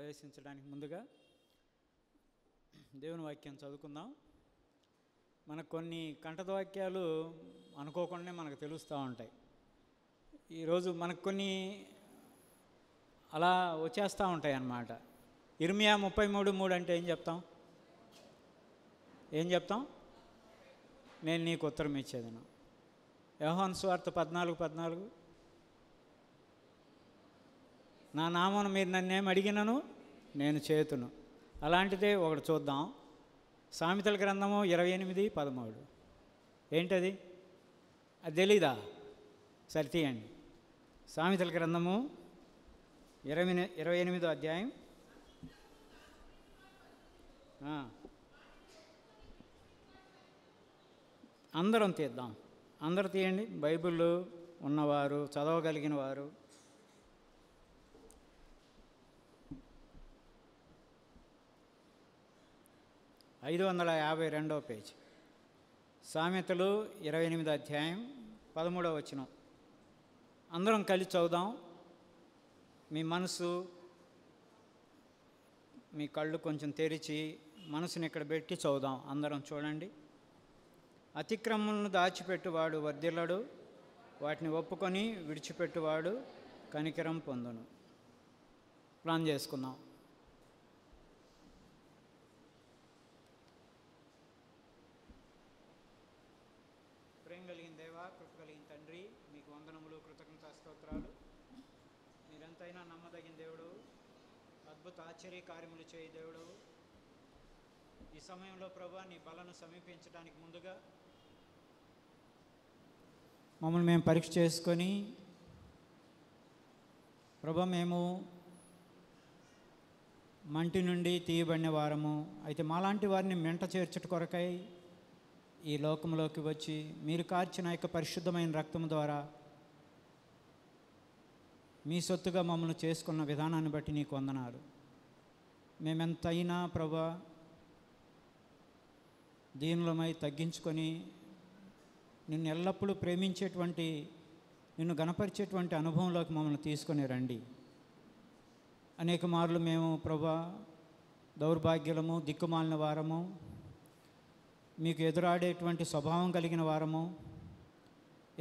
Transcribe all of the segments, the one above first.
ప్రవేశించడానికి ముందుగా దేవుని వాక్యం చదువుకుందాం. మనకు కొన్ని కంఠవాక్యాలు అనుకోకుండానే మనకు తెలుస్తూ ఉంటాయి. ఈరోజు మనకు కొన్ని అలా వచ్చేస్తూ ఉంటాయి అన్నమాట. ఇర్మియా 33:3 అంటే ఏం చెప్తాం? నేను నీకు ఉత్తరం ఇచ్చేదను. యోహాను సువార్త 14:14 నా నామమున మీరు నన్నేం అడిగినను నేను చేతును. అలాంటిదే ఒకటి చూద్దాం. సామెతల గ్రంథము 28:13 ఏంటది? అది తెలీదా? సరి తీయండి. సామెతల గ్రంథము 28వ అధ్యాయం అందరం తీద్దాం. అందరూ తీయండి. బైబిల్ ఉన్నవారు, చదవగలిగిన వారు. 552వ పేజ్. సామెతలు 28వ అధ్యాయం 13వ వచనం. అందరం కలిసి చదువుదాం. మీ మనసు, మీ కళ్ళు కొంచెం తెరిచి మనసుని ఇక్కడ పెట్టి చదువుదాం. అందరం చూడండి. అతిక్రమములను దాచిపెట్టువాడు వర్ధిల్లడు, వాటిని ఒప్పుకొని విడిచిపెట్టువాడు కనికరం పొందును. ప్లాన్ చేసుకుందాం. ప్రేమ కలిగిన దేవా, కృప కలిగిన తండ్రి, మీకు వందనములు, కృతజ్ఞతా స్తోత్రాలు. మీరెంతైనా నమ్మదగిన దేవుడు, అద్భుత ఆశ్చర్య కార్యములు చేయి దేవుడు. ఈ సమయంలో ప్రభువా, నీ బలను సమీపించడానికి ముందుగా మమ్మల్ని మేము పరీక్ష చేసుకొని, ప్రభువా మేము మంటి నుండి తీయబడిన వారము, అయితే మాలాంటి వారిని మెంట చేర్చుట కొరకై ఈ లోకంలోకి వచ్చి మీరు కార్చిన యొక్క పరిశుద్ధమైన రక్తము ద్వారా మీ సొత్తుగా మమ్మల్ని చేసుకున్న విధానాన్ని బట్టి నీకు వందనాలు. మేమెంతైనా ప్రభువా దీనులమై తగ్గించుకొని నిన్ను ఎల్లప్పుడూ ప్రేమించేటువంటి, నిన్ను గణపరిచేటువంటి అనుభవంలోకి మమ్మల్ని తీసుకొని రండి. అనేక మార్లు మేము ప్రభువా దౌర్భాగ్యులము, దిక్కుమాలిన వారము, మీకు ఎదురాడేటువంటి స్వభావం కలిగిన వారము.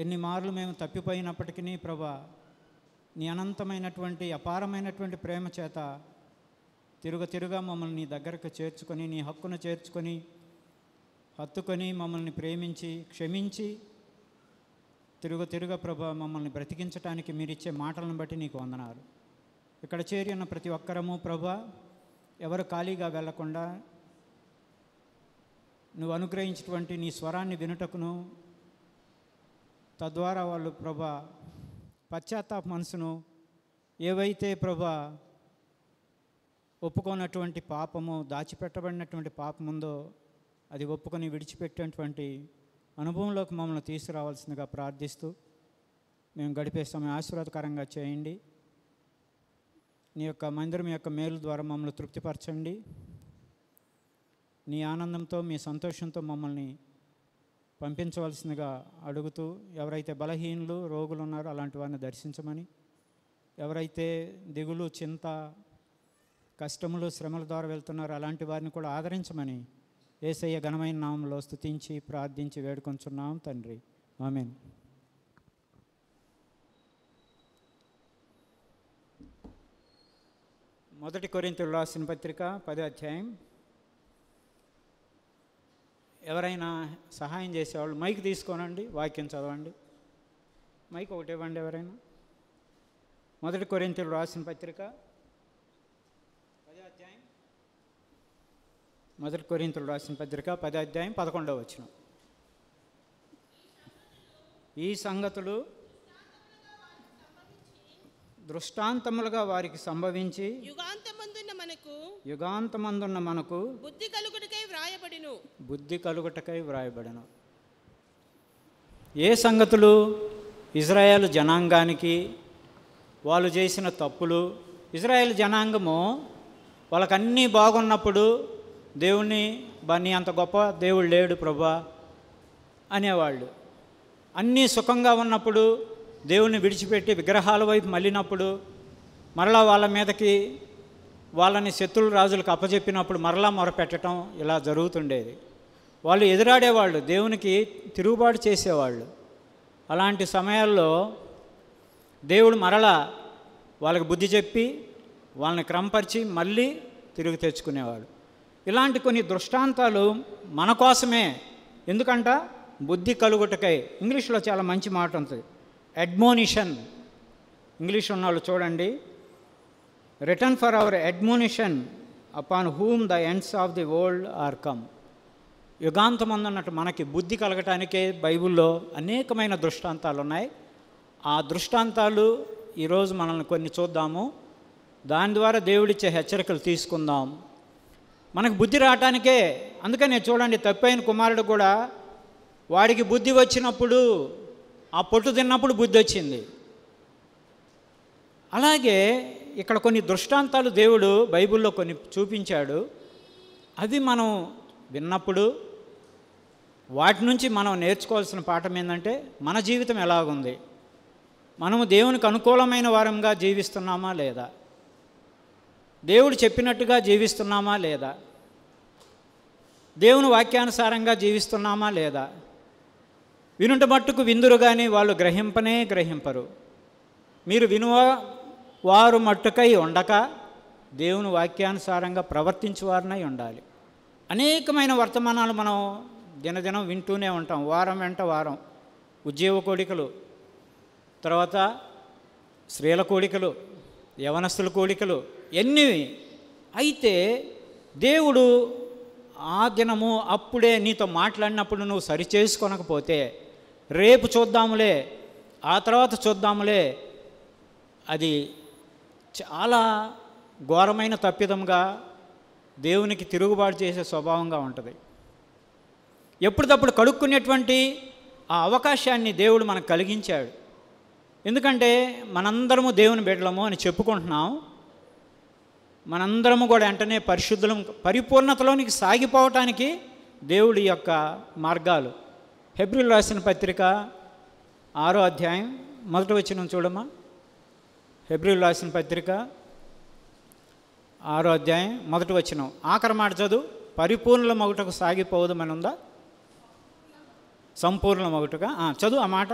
ఎన్ని మార్లు మేము తప్పిపోయినప్పటికీ ప్రభువా నీ అనంతమైనటువంటి అపారమైనటువంటి ప్రేమ చేత తిరుగా మమ్మల్ని నీ దగ్గరకు చేర్చుకొని, నీ హక్కును చేర్చుకొని, హత్తుకొని మమ్మల్ని ప్రేమించి క్షమించి తిరుగా ప్రభువా మమ్మల్ని బ్రతికించడానికి మీరిచ్చే మాటలను బట్టి నీకు వందనాలు. ఇక్కడ చేరిన ప్రతి ఒక్కరము ప్రభువా ఎవరు ఖాళీగా వెళ్లకుండా నువ్వు అనుగ్రహించినటువంటి నీ స్వరాన్ని వినుటకును, తద్వారా వాళ్ళు ప్రభువా పశ్చాత్తాప మనసును, ఏవైతే ప్రభువా ఒప్పుకోనటువంటి పాపము, దాచిపెట్టబడినటువంటి పాపం ఉందో అది ఒప్పుకొని విడిచిపెట్టేటువంటి అనుభవంలోకి మమ్మల్ని తీసుకురావాల్సిందిగా ప్రార్థిస్తూ, మేము గడిపే సమయం ఆశీర్వాదకరంగా చేయండి. నీ యొక్క మందిరం యొక్క మేలు ద్వారా మమ్మల్ని తృప్తిపరచండి. నీ ఆనందంతో, మీ సంతోషంతో మమ్మల్ని పంపించవలసిందిగా అడుగుతూ, ఎవరైతే బలహీనులు, రోగులు ఉన్నారో అలాంటి వారిని దర్శించమని, ఎవరైతే దిగులు, చింత, కష్టములు, శ్రమల ద్వారా వెళ్తున్నారో అలాంటి వారిని కూడా ఆదరించమని యేసయ్య ఘనమైన నామములో స్తుతించి ప్రార్థించి వేడుకొంచున్నాం తండ్రి. ఆమేన్. మొదటి కొరింథీయులకు రాసిన పత్రిక 10వ అధ్యాయం. ఎవరైనా సహాయం చేసేవాళ్ళు మైక్ తీసుకోనండి, వాక్యం చదవండి. మైక్ ఒకటి ఇవ్వండి ఎవరైనా. మొదటి కొరింథీయులకు రాసిన పత్రిక 10వ అధ్యాయం. మొదటి కొరింథీయులకు రాసిన పత్రిక 10వ అధ్యాయం 11వ వచనం. ఈ సంగతులు దృష్టాంతములుగా వారికి సంభవించి యుగాంతమందున్న మనకు బుద్ధి కలుగుటకై వ్రాయబడెను. ఏ సంగతులు? ఇజ్రాయేలు జనాంగానికి వాళ్ళు చేసిన తప్పులు. ఇజ్రాయేల్ జనాంగము వాళ్ళకన్నీ బాగున్నప్పుడు దేవుణ్ణి బన్నీ అంత గొప్ప దేవుడు లేడు ప్రభా అనేవాళ్ళు. అన్నీ సుఖంగా ఉన్నప్పుడు దేవుణ్ణి విడిచిపెట్టి విగ్రహాల వైపు మళ్ళినప్పుడు మరలా వాళ్ళ మీదకి వాళ్ళని శత్రుల రాజులకు అప్పచెప్పినప్పుడు మరలా మొరపెట్టడం ఇలా జరుగుతుండేది. వాళ్ళు ఎదురాడేవాళ్ళు, దేవునికి తిరుగుబాటు చేసేవాళ్ళు. అలాంటి సమయాల్లో దేవుడు మరలా వాళ్ళకి బుద్ధి చెప్పి వాళ్ళని క్రమపరిచి మళ్ళీ తిరిగి తెచ్చుకునేవాడు. ఇలాంటి కొన్ని దృష్టాంతాలు మన కోసమే. ఎందుకంట బుద్ధి కలుగుటకై. ఇంగ్లీష్లో చాలా మంచి మాట ఉంటుంది, అడ్మోనిషన్. ఇంగ్లీష్ ఉన్నవాళ్ళు చూడండి, written for our admonition upon whom the ends of the world are come. యుగాంతమందున్నట్టు మనకి బుద్ధి కలగటానికే బైబిల్లో అనేకమైన దృష్టాంతాలు ఉన్నాయి. ఆ దృష్టాంతాలు ఈరోజు మనల్ని కొన్ని చూద్దాము. దాని ద్వారా దేవుడిచ్చే హెచ్చరికలు తీసుకుందాం. మనకు బుద్ధి రావటానికే. అందుకనే చూడండి, తప్పైన కుమారుడు కూడా వాడికి బుద్ధి వచ్చినప్పుడు, ఆ పొట్టు తిన్నప్పుడు బుద్ధి వచ్చింది. అలాగే ఇక్కడ కొన్ని దృష్టాంతాలు దేవుడు బైబిల్లో కొన్ని చూపించాడు. అవి మనం విన్నప్పుడు వాటి నుంచి మనం నేర్చుకోవాల్సిన పాఠం ఏంటంటే, మన జీవితం ఎలాగుంది, మనము దేవునికి అనుకూలమైన వారంగా జీవిస్తున్నామా లేదా, దేవుడు చెప్పినట్టుగా జీవిస్తున్నామా లేదా, దేవుని వాక్యానుసారంగా జీవిస్తున్నామా లేదా. వినుట మట్టుకు విందురు కానీ వాళ్ళు గ్రహింపరు. మీరు వారు మట్టుకై ఉండక దేవుని వాక్యానుసారంగా ప్రవర్తించేవారినై ఉండాలి. అనేకమైన వర్తమానాలు మనం దినదినం వింటూనే ఉంటాం. వారం వెంట వారం ఉద్యోగ కోడికలు, తర్వాత స్త్రీల కోడికలు, యవనస్తుల కోడికలు, ఎన్ని. అయితే దేవుడు ఆ దినము అప్పుడే నీతో మాట్లాడినప్పుడు నువ్వు సరిచేసుకొనకపోతే, రేపు చూద్దాములే, ఆ తర్వాత చూద్దాములే, అది చాలా ఘోరమైన తప్పిదంగా, దేవునికి తిరుగుబాటు చేసే స్వభావంగా ఉంటుంది. ఎప్పటికప్పుడు కడుక్కునేటువంటి ఆ అవకాశాన్ని దేవుడు మనకు కలిగించాడు. ఎందుకంటే మనందరము దేవుని బిడ్డలము అని చెప్పుకుంటున్నాం. మనందరము కూడా వెంటనే పరిశుద్ధులం, పరిపూర్ణతలోనికి సాగిపోవటానికి దేవుడి యొక్క మార్గాలు. హెబ్రీయులు రాసిన పత్రిక 6వ అధ్యాయం 1వ వచనం చూడమ్మా. హెబ్రీయులు రాసిన పత్రిక 6వ అధ్యాయం 1వ వచనం. ఆఖరి మాట చదువు. పరిపూర్ణల మగుటకు సాగిపోవదమని ఉందా? సంపూర్ణ మగుటగా చదువు ఆ మాట.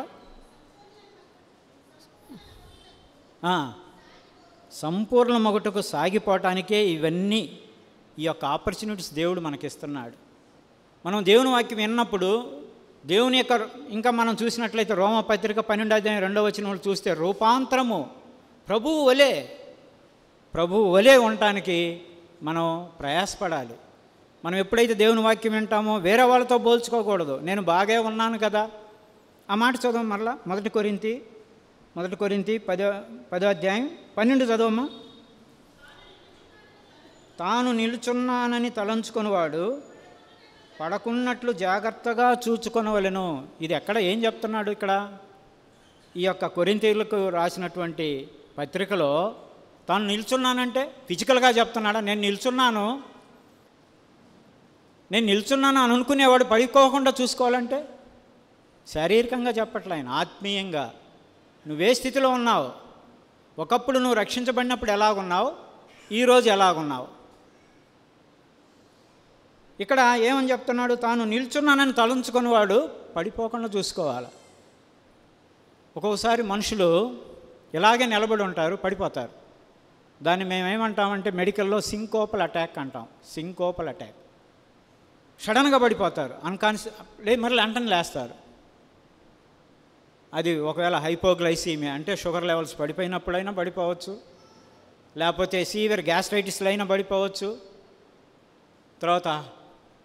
సంపూర్ణ మగుటకు సాగిపోవటానికే ఇవన్నీ, ఈ యొక్క ఆపర్చునిటీస్ దేవుడు మనకిస్తున్నాడు. మనం దేవుని వాక్యం విన్నప్పుడు దేవుని యొక్క, ఇంకా మనం చూసినట్లయితే రోమపత్రిక 12వ అధ్యాయం 2వ వచనంలో చూస్తే, రూపాంతరము ప్రభువు వలే ఉండటానికి మనం ప్రయాసపడాలి. మనం ఎప్పుడైతే దేవుని వాక్యం వింటామో వేరే వాళ్ళతో పోల్చుకోకూడదు. నేను బాగా ఉన్నాను కదా, ఆ మాట చదవం మరలా. 1 కొరింథీ 10వ అధ్యాయం 12 చదవమ్మా. తాను నిలుచున్నానని తలంచుకునేవాడు పడకున్నట్లు జాగ్రత్తగా చూచుకొనవలెను. ఇది ఎక్కడ ఏం చెప్తున్నాడు ఇక్కడ? ఈ యొక్క కొరింథీయులకు రాసినటువంటి పత్రికలో తాను నిల్చున్నానంటే ఫిజికల్గా చెప్తున్నాడా? నేను నిల్చున్నాను అని అనుకునేవాడు పడిపోకుండా చూసుకోవాలంటే శారీరకంగా చెప్పట్లే ఆయన, ఆత్మీయంగా. నువ్వే స్థితిలో ఉన్నావు, ఒకప్పుడు నువ్వు రక్షించబడినప్పుడు ఎలాగున్నావు, ఈరోజు ఎలాగున్నావు. ఇక్కడ ఏమని చెప్తున్నాడు? తాను నిల్చున్నానని తలంచుకునేవాడు పడిపోకుండా చూసుకోవాలి. ఒక్కొక్కసారి మనుషులు ఇలాగే నిలబడి ఉంటారు, పడిపోతారు. దాన్ని మేమేమంటామంటే మెడికల్లో సింకోపల్ అటాక్ అంటాం. సింకోపల్ అటాక్. సడన్గా పడిపోతారు, మళ్ళీ వెంటనే లేస్తారు. అది ఒకవేళ హైపోగ్లైసీమియా అంటే షుగర్ లెవెల్స్ పడిపోయినప్పుడైనా పడిపోవచ్చు, లేకపోతే సీవియర్ గ్యాస్ట్రైటిస్లో అయినా పడిపోవచ్చు, తర్వాత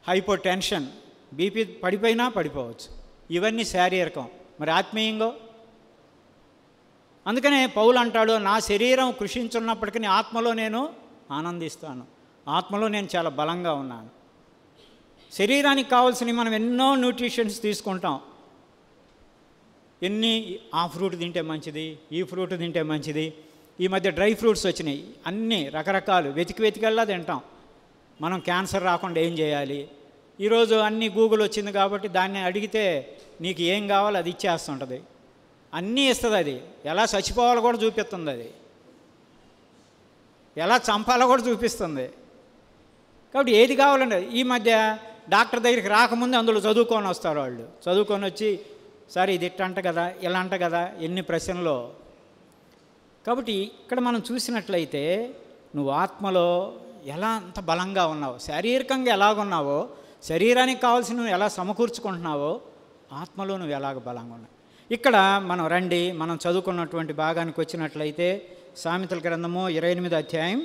హైపోటెన్షన్ బీపీ పడిపోయినా పడిపోవచ్చు. ఇవన్నీ శారీరకం. మరి ఆత్మీయంగా? అందుకనే పౌలు అంటాడు, నా శరీరం కృషించున్నప్పటికీ ఆత్మలో నేను ఆనందిస్తాను, ఆత్మలో నేను చాలా బలంగా ఉన్నాను. శరీరానికి కావాల్సినవి మనం ఎన్నో న్యూట్రిషన్స్ తీసుకుంటాం. ఆ ఫ్రూట్ తింటే మంచిది, ఈ ఫ్రూట్ తింటే మంచిది. ఈ మధ్య డ్రై ఫ్రూట్స్ వచ్చినాయి, అన్నీ రకరకాలు వెతికెళ్ళా తింటాం. మనం క్యాన్సర్ రాకుండా ఏం చేయాలి? ఈరోజు అన్నీ గూగుల్ వచ్చింది కాబట్టి దాన్ని అడిగితే నీకు ఏం కావాలో అది ఇచ్చేస్తుంటుంది, అన్నీ ఇస్తుంది. అది ఎలా చచ్చిపోవాలో కూడా చూపిస్తుంది. అది ఎలా చంపాలో కూడా చూపిస్తుంది. కాబట్టి ఏది కావాలండి. ఈ మధ్య డాక్టర్ దగ్గరికి రాకముందే అందులో చదువుకొని వస్తారు వాళ్ళు. చదువుకొని వచ్చి సార్ ఇది ఇట్టంట కదా, ఇలా అంట కదా, ఎన్ని ప్రశ్నలో. కాబట్టి ఇక్కడ మనం చూసినట్లయితే నువ్వు ఆత్మలో ఎలా అంత బలంగా ఉన్నావో, శారీరకంగా ఎలాగున్నావో, శరీరానికి కావాల్సినవి ఎలా సమకూర్చుకుంటున్నావో, ఆత్మలో నువ్వు ఎలాగ బలంగా ఉన్నావు. ఇక్కడ మనం చదువుకున్నటువంటి భాగానికి వచ్చినట్లయితే సామెతల గ్రంథము 28వ అధ్యాయం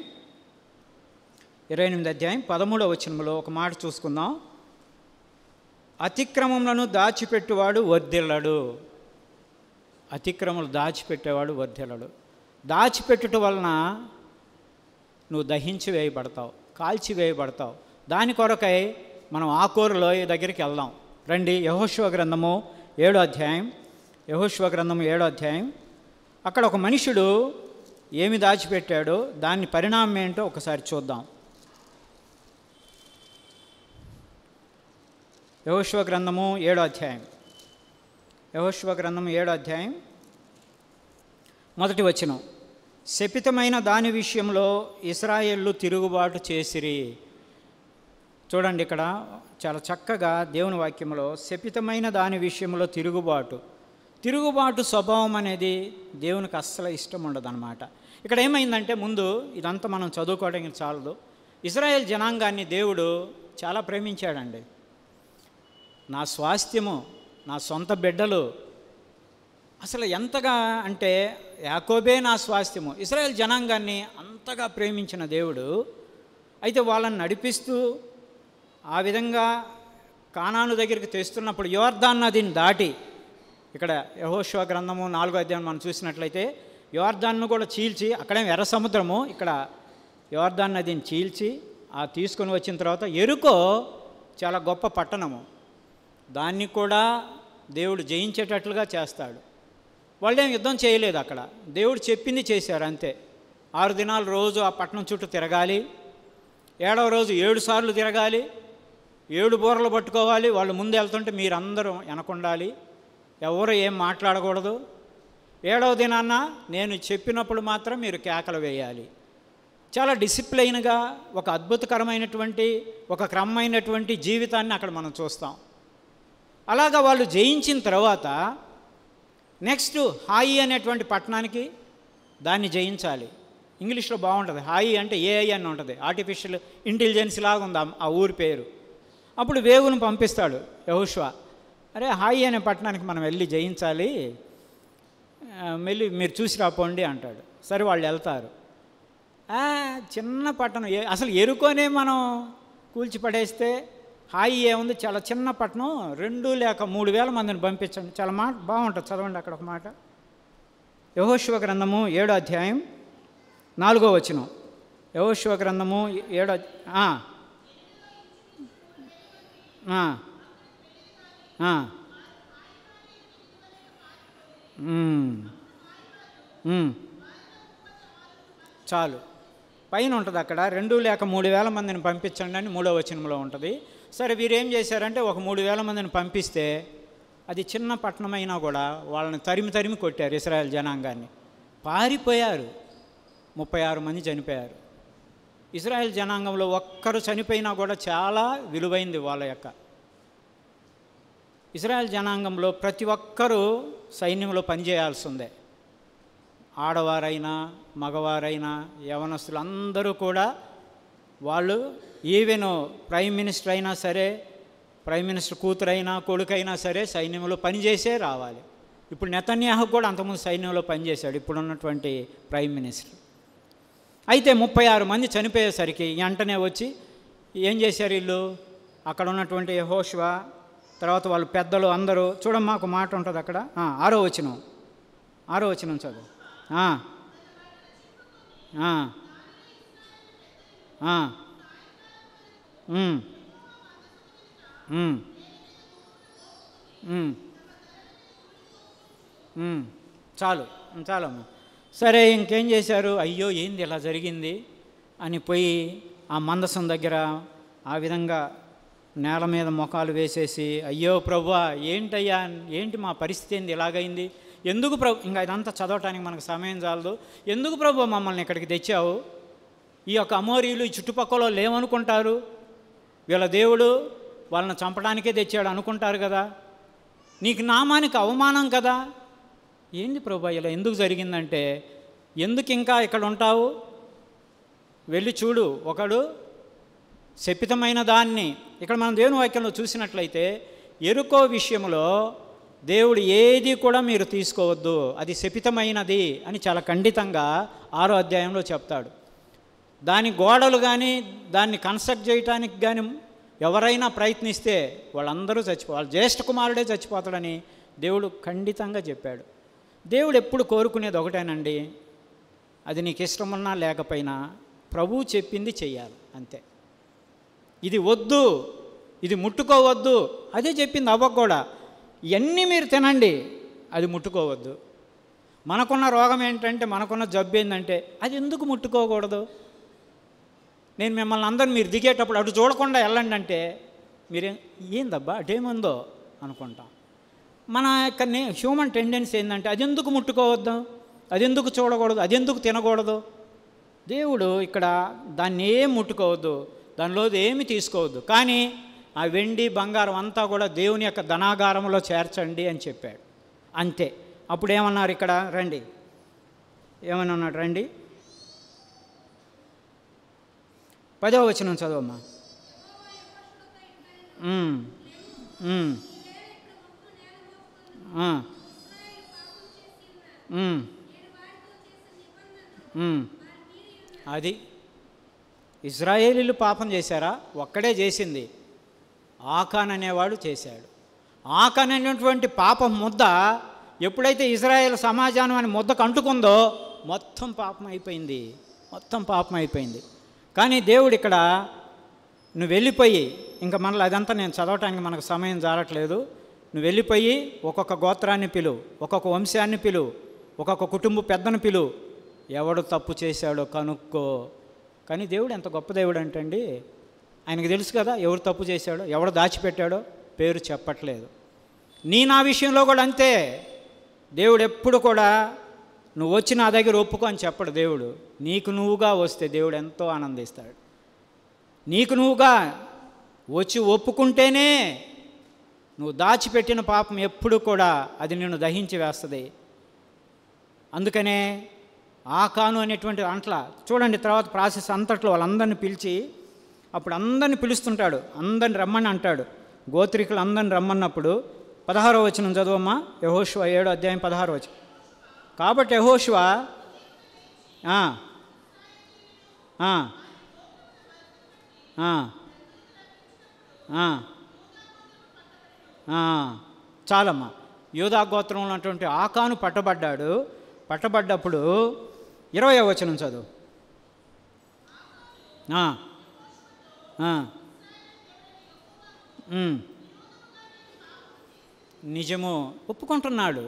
13వ వచనంలో ఒక మాట చూసుకుందాం. అతిక్రమములను దాచిపెట్టువాడు వర్ధిల్లడు. అతిక్రమలు దాచిపెట్టేవాడు వర్ధిల్లడు. దాచిపెట్టుట వలన నువ్వు దహించి వేయబడతావు, కాల్చి వేయబడతావు. దాని కొరకై మనం ఆకోరు లోయ దగ్గరికి వెళ్దాం రండి. యెహోషువ గ్రంథము 7వ అధ్యాయం. అక్కడ ఒక మనుషుడు ఏమి దాచిపెట్టాడో దాని పరిణామం ఏంటో ఒకసారి చూద్దాం. యెహోషువ గ్రంథము 7వ అధ్యాయం మొదటి వచనం. శపితమైన దాని విషయంలో ఇశ్రాయేలు తిరుగుబాటు చేసిరి. చూడండి, ఇక్కడ చాలా చక్కగా దేవుని వాక్యంలో శపితమైన దాని విషయంలో తిరుగుబాటు స్వభావం అనేది దేవునికి అస్సలు ఇష్టం ఉండదన్నమాట. ఇక్కడ ఏమైందంటే, ముందు ఇదంతా మనం చదువుకోవడానికి చాలదు. ఇశ్రాయేల్ జనాంగాన్ని దేవుడు చాలా ప్రేమించాడండి. నా స్వాస్థ్యము, నా సొంత బిడ్డలు, అసలు ఎంతగా అంటే యాకోబే నా స్వాస్థ్యము. ఇశ్రాయేల్ జనాంగాన్ని అంతగా ప్రేమించిన దేవుడు అయితే వాళ్ళని నడిపిస్తూ ఆ విధంగా కానాను దగ్గరికి తెస్తున్నప్పుడు యోర్దాను నదిని దాటి, ఇక్కడ యెహోషువ గ్రంథము 4వ అధ్యాయం మనం చూసినట్లయితే యోర్దాను కూడా చీల్చి, అక్కడేం ఎర్ర సముద్రము, ఇక్కడ యోర్దాను నదిని చీల్చి తీసుకొని వచ్చిన తర్వాత ఎరుకో చాలా గొప్ప పట్టణము, దాన్ని కూడా దేవుడు జయించేటట్లుగా చేస్తాడు. వాళ్ళేం యుద్ధం చేయలేదు, అక్కడ దేవుడు చెప్పింది చేశారు అంతే. 6 దినాలు రోజు ఆ పట్టణం చుట్టూ తిరగాలి, 7వ రోజు 7 సార్లు తిరగాలి, 7 బూరలు పట్టుకోవాలి. వాళ్ళు ముందు వెళ్తుంటే మీరందరూ వెనకుండాలి, ఎవరు ఏం మాట్లాడకూడదు. 7వ దినాన్న నేను చెప్పినప్పుడు మాత్రం మీరు కేకలు వేయాలి. చాలా డిసిప్లైన్గా ఒక అద్భుతకరమైనటువంటి ఒక క్రమమైనటువంటి జీవితాన్ని అక్కడ మనం చూస్తాం. అలాగా వాళ్ళు జయించిన తర్వాత నెక్స్ట్ హాయి అనేటువంటి పట్టణానికి దాన్ని జయించాలి. ఇంగ్లీష్లో బాగుంటుంది, హాయి అంటే ఏఐ అని ఉంటుంది, ఆర్టిఫిషియల్ ఇంటెలిజెన్స్ లాగా ఉంది ఆ ఊరి పేరు. అప్పుడు వేగును పంపిస్తాడు యెహోషువ, అరే హాయి అనే పట్టణానికి మనం వెళ్ళి జయించాలి, మళ్ళీ మీరు చూసి రాపోండి అంటాడు. సరే వాళ్ళు వెళ్తారు. చిన్న పట్టణం, అసలు ఎరుకోనే మనం కూల్చిపడేస్తే హాయి ఏముంది, చాలా చిన్న పట్టణం, 2 లేక 3,000 మందిని పంపించండి. చాలా మాట బాగుంటుంది, చదవండి అక్కడ ఒక మాట. యెహోషువ గ్రంథము 7వ అధ్యాయం 4వ వచనం. యెహోషువ గ్రంథము 7 చాలు పైన ఉంటుంది అక్కడ, 2 లేక 3,000 మందిని పంపించండి అని 3వ వచనంలో ఉంటుంది. సరే వీరేం చేశారంటే, ఒక 3,000 మందిని పంపిస్తే అది చిన్న పట్టణమైనా కూడా వాళ్ళని తరిమి కొట్టారు. ఇశ్రాయేల్ జనాంగాన్ని పారిపోయారు. 36 మంది చనిపోయారు. ఇశ్రాయేల్ జనాంగంలో ఒక్కరు చనిపోయినా కూడా చాలా విలువైంది వాళ్ళ యొక్క. ఇశ్రాయేల్ జనాంగంలో ప్రతి ఒక్కరూ సైన్యంలో పనిచేయాల్సిందే, ఆడవారైనా మగవారైనా యవనస్తులు అందరూ కూడా. వాళ్ళు ఈవెన్ ప్రైమ్ మినిస్టర్ అయినా సరే, ప్రైమ్ మినిస్టర్ కూతురైనా కొడుకైనా సరే సైన్యంలో పనిచేసే రావాలి. ఇప్పుడు నెతన్యాహు కూడా అంతకుముందు సైన్యంలో పనిచేశాడు, ఇప్పుడున్నటువంటి ప్రైమ్ మినిస్టర్. అయితే 36 మంది చనిపోయేసరికి వెంటనే వచ్చి ఏం చేశారు వీళ్ళు, అక్కడ ఉన్నటువంటి యెహోషువ తర్వాత వాళ్ళు పెద్దలు అందరూ, చూడమ్మా ఒక మాట ఉంటుంది అక్కడ, 6వ వచనం చదువు. చాలమ్మా. సరే ఇంకేం చేశారు, అయ్యో ఏంది ఇలా జరిగింది అని పోయి ఆ మందసం దగ్గర ఆ విధంగా నేల మీద మొఖాలు వేసేసి, అయ్యో ప్రభువా ఏంటయ్యా, ఏంటి మా పరిస్థితి ఏంది, ఇలాగైంది, ఎందుకు ప్రభు, ఇంకా ఇదంతా చదవటానికి మనకు సమయం చాలదు, ఎందుకు ప్రభు మమ్మల్ని ఇక్కడికి తెచ్చావు, ఈ యొక్క అమోరీలు ఈ చుట్టుపక్కల లేవనుకుంటారు, వీళ్ళ దేవుడు వాళ్ళని చంపడానికే తెచ్చాడు అనుకుంటారు కదా, నీకు నామానికి అవమానం కదా. ఏంది ప్రభు ఇలా ఎందుకు జరిగిందంటే, ఎందుకు ఇంకా ఇక్కడ ఉంటావు, వెళ్ళి చూడు. ఒకడు శపితమైన దాన్ని, ఇక్కడ మనం దేవుని వాక్యంలో చూసినట్లయితే యెరికో విషయంలో దేవుడు ఏది కూడా మీరు తీసుకోవద్దు, అది శపితమైనది అని చాలా ఖండితంగా 6వ అధ్యాయంలో చెప్తాడు. దాని గోడలు కానీ దాన్ని కన్స్ట్రక్ట్ చేయడానికి కానీ ఎవరైనా ప్రయత్నిస్తే వాళ్ళందరూ వాళ్ళ జ్యేష్ఠ కుమారుడే చచ్చిపోతాడని దేవుడు ఖండితంగా చెప్పాడు. దేవుడు ఎప్పుడు కోరుకునేది ఒకటేనండి, అది నీకు ఇష్టమున్నా లేకపోయినా ప్రభువు చెప్పింది చెయ్యాలి అంతే. ఇది వద్దు, ఇది ముట్టుకోవద్దు, అదే చెప్పింది అవ్వకు కూడా. ఇవన్నీ మీరు తినండి, అది ముట్టుకోవద్దు. మనకున్న రోగం ఏంటంటే, మనకున్న జబ్బు ఏంటంటే అది ఎందుకు ముట్టుకోకూడదు. నేను మిమ్మల్ని అందరూ మీరు దిగేటప్పుడు అటు చూడకుండా వెళ్ళండి అంటే మీరేం ఏందబ్బా అటేముందో అనుకుంటాం. మన యొక్క హ్యూమన్ టెండెన్సీ ఏంటంటే అది ఎందుకు ముట్టుకోవద్దు, అది ఎందుకు చూడకూడదు, అది ఎందుకు తినకూడదు. దేవుడు ఇక్కడ దాన్ని ఏం ముట్టుకోవద్దు, దానిలో ఏమి తీసుకోవద్దు, కానీ ఆ వెండి బంగారం అంతా కూడా దేవుని యొక్క ధనాగారంలో చేర్చండి అని చెప్పాడు అంతే. అప్పుడు ఏమన్నారు ఇక్కడ, రండి ఏమని ఉన్నాడు, రండి 10వ వచనం చదవమ్మా. అది ఇజ్రాయేలీలు పాపం చేశారా? ఒక్కడే చేసింది, ఆకాన్ అనేవాడు చేశాడు. ఆకాన్ అనేటువంటి పాపం ముద్ద ఎప్పుడైతే ఇజ్రాయేల్ సమాజానం అని ముద్దకు అంటుకుందో మొత్తం పాపం అయిపోయింది, మొత్తం పాపం అయిపోయింది. కానీ దేవుడు ఇక్కడ నువ్వు వెళ్ళిపోయి, ఇంకా మనలో అదంతా నేను చదవటానికి మనకు సమయం జారట్లేదు, నువ్వు వెళ్ళిపోయి ఒక్కొక్క గోత్రాన్ని పిలువు, ఒక్కొక్క వంశాన్ని పిలువు, ఒక్కొక్క కుటుంబ పెద్దను పిలువు, ఎవడు తప్పు చేశాడో కనుక్కో. కానీ దేవుడు ఎంత గొప్ప దేవుడు అంటండి, ఆయనకు తెలుసు కదా ఎవరు తప్పు చేశాడో, ఎవడు దాచిపెట్టాడో, పేరు చెప్పట్లేదు. నా విషయంలో కూడా అంతే. దేవుడు ఎప్పుడు కూడా నువ్వు వచ్చి నా దగ్గర ఒప్పుకో అని చెప్పడు దేవుడు. నీకు నువ్వుగా వస్తే దేవుడు ఎంతో ఆనందిస్తాడు. నీకు నువ్వుగా వచ్చి ఒప్పుకుంటేనే నువ్వు దాచిపెట్టిన పాపం ఎప్పుడు కూడా అది నిన్ను దహించి వేస్తుంది. అందుకనే ఆకాను అనేటువంటి అంట్ల చూడండి, తర్వాత ప్రాసెస్ అంతట్లో వాళ్ళందరినీ పిలిచి, అప్పుడు అందరిని పిలుస్తుంటాడు, అందరిని రమ్మని అంటాడు. గోత్రికులు అందరిని రమ్మన్నప్పుడు 16వ వచనం చదవమ్మా. యెహోషువ 7వ అధ్యాయం 16వ వచనం. కాబట్టి యెహోషువ చాలమ్మా. యూదా గోత్రంలో ఉన్నటువంటి ఆకాను పట్టబడ్డాడు. పట్టబడ్డప్పుడు 20వ వచనం చదువు. నిజము ఒప్పుకుంటున్నాడు,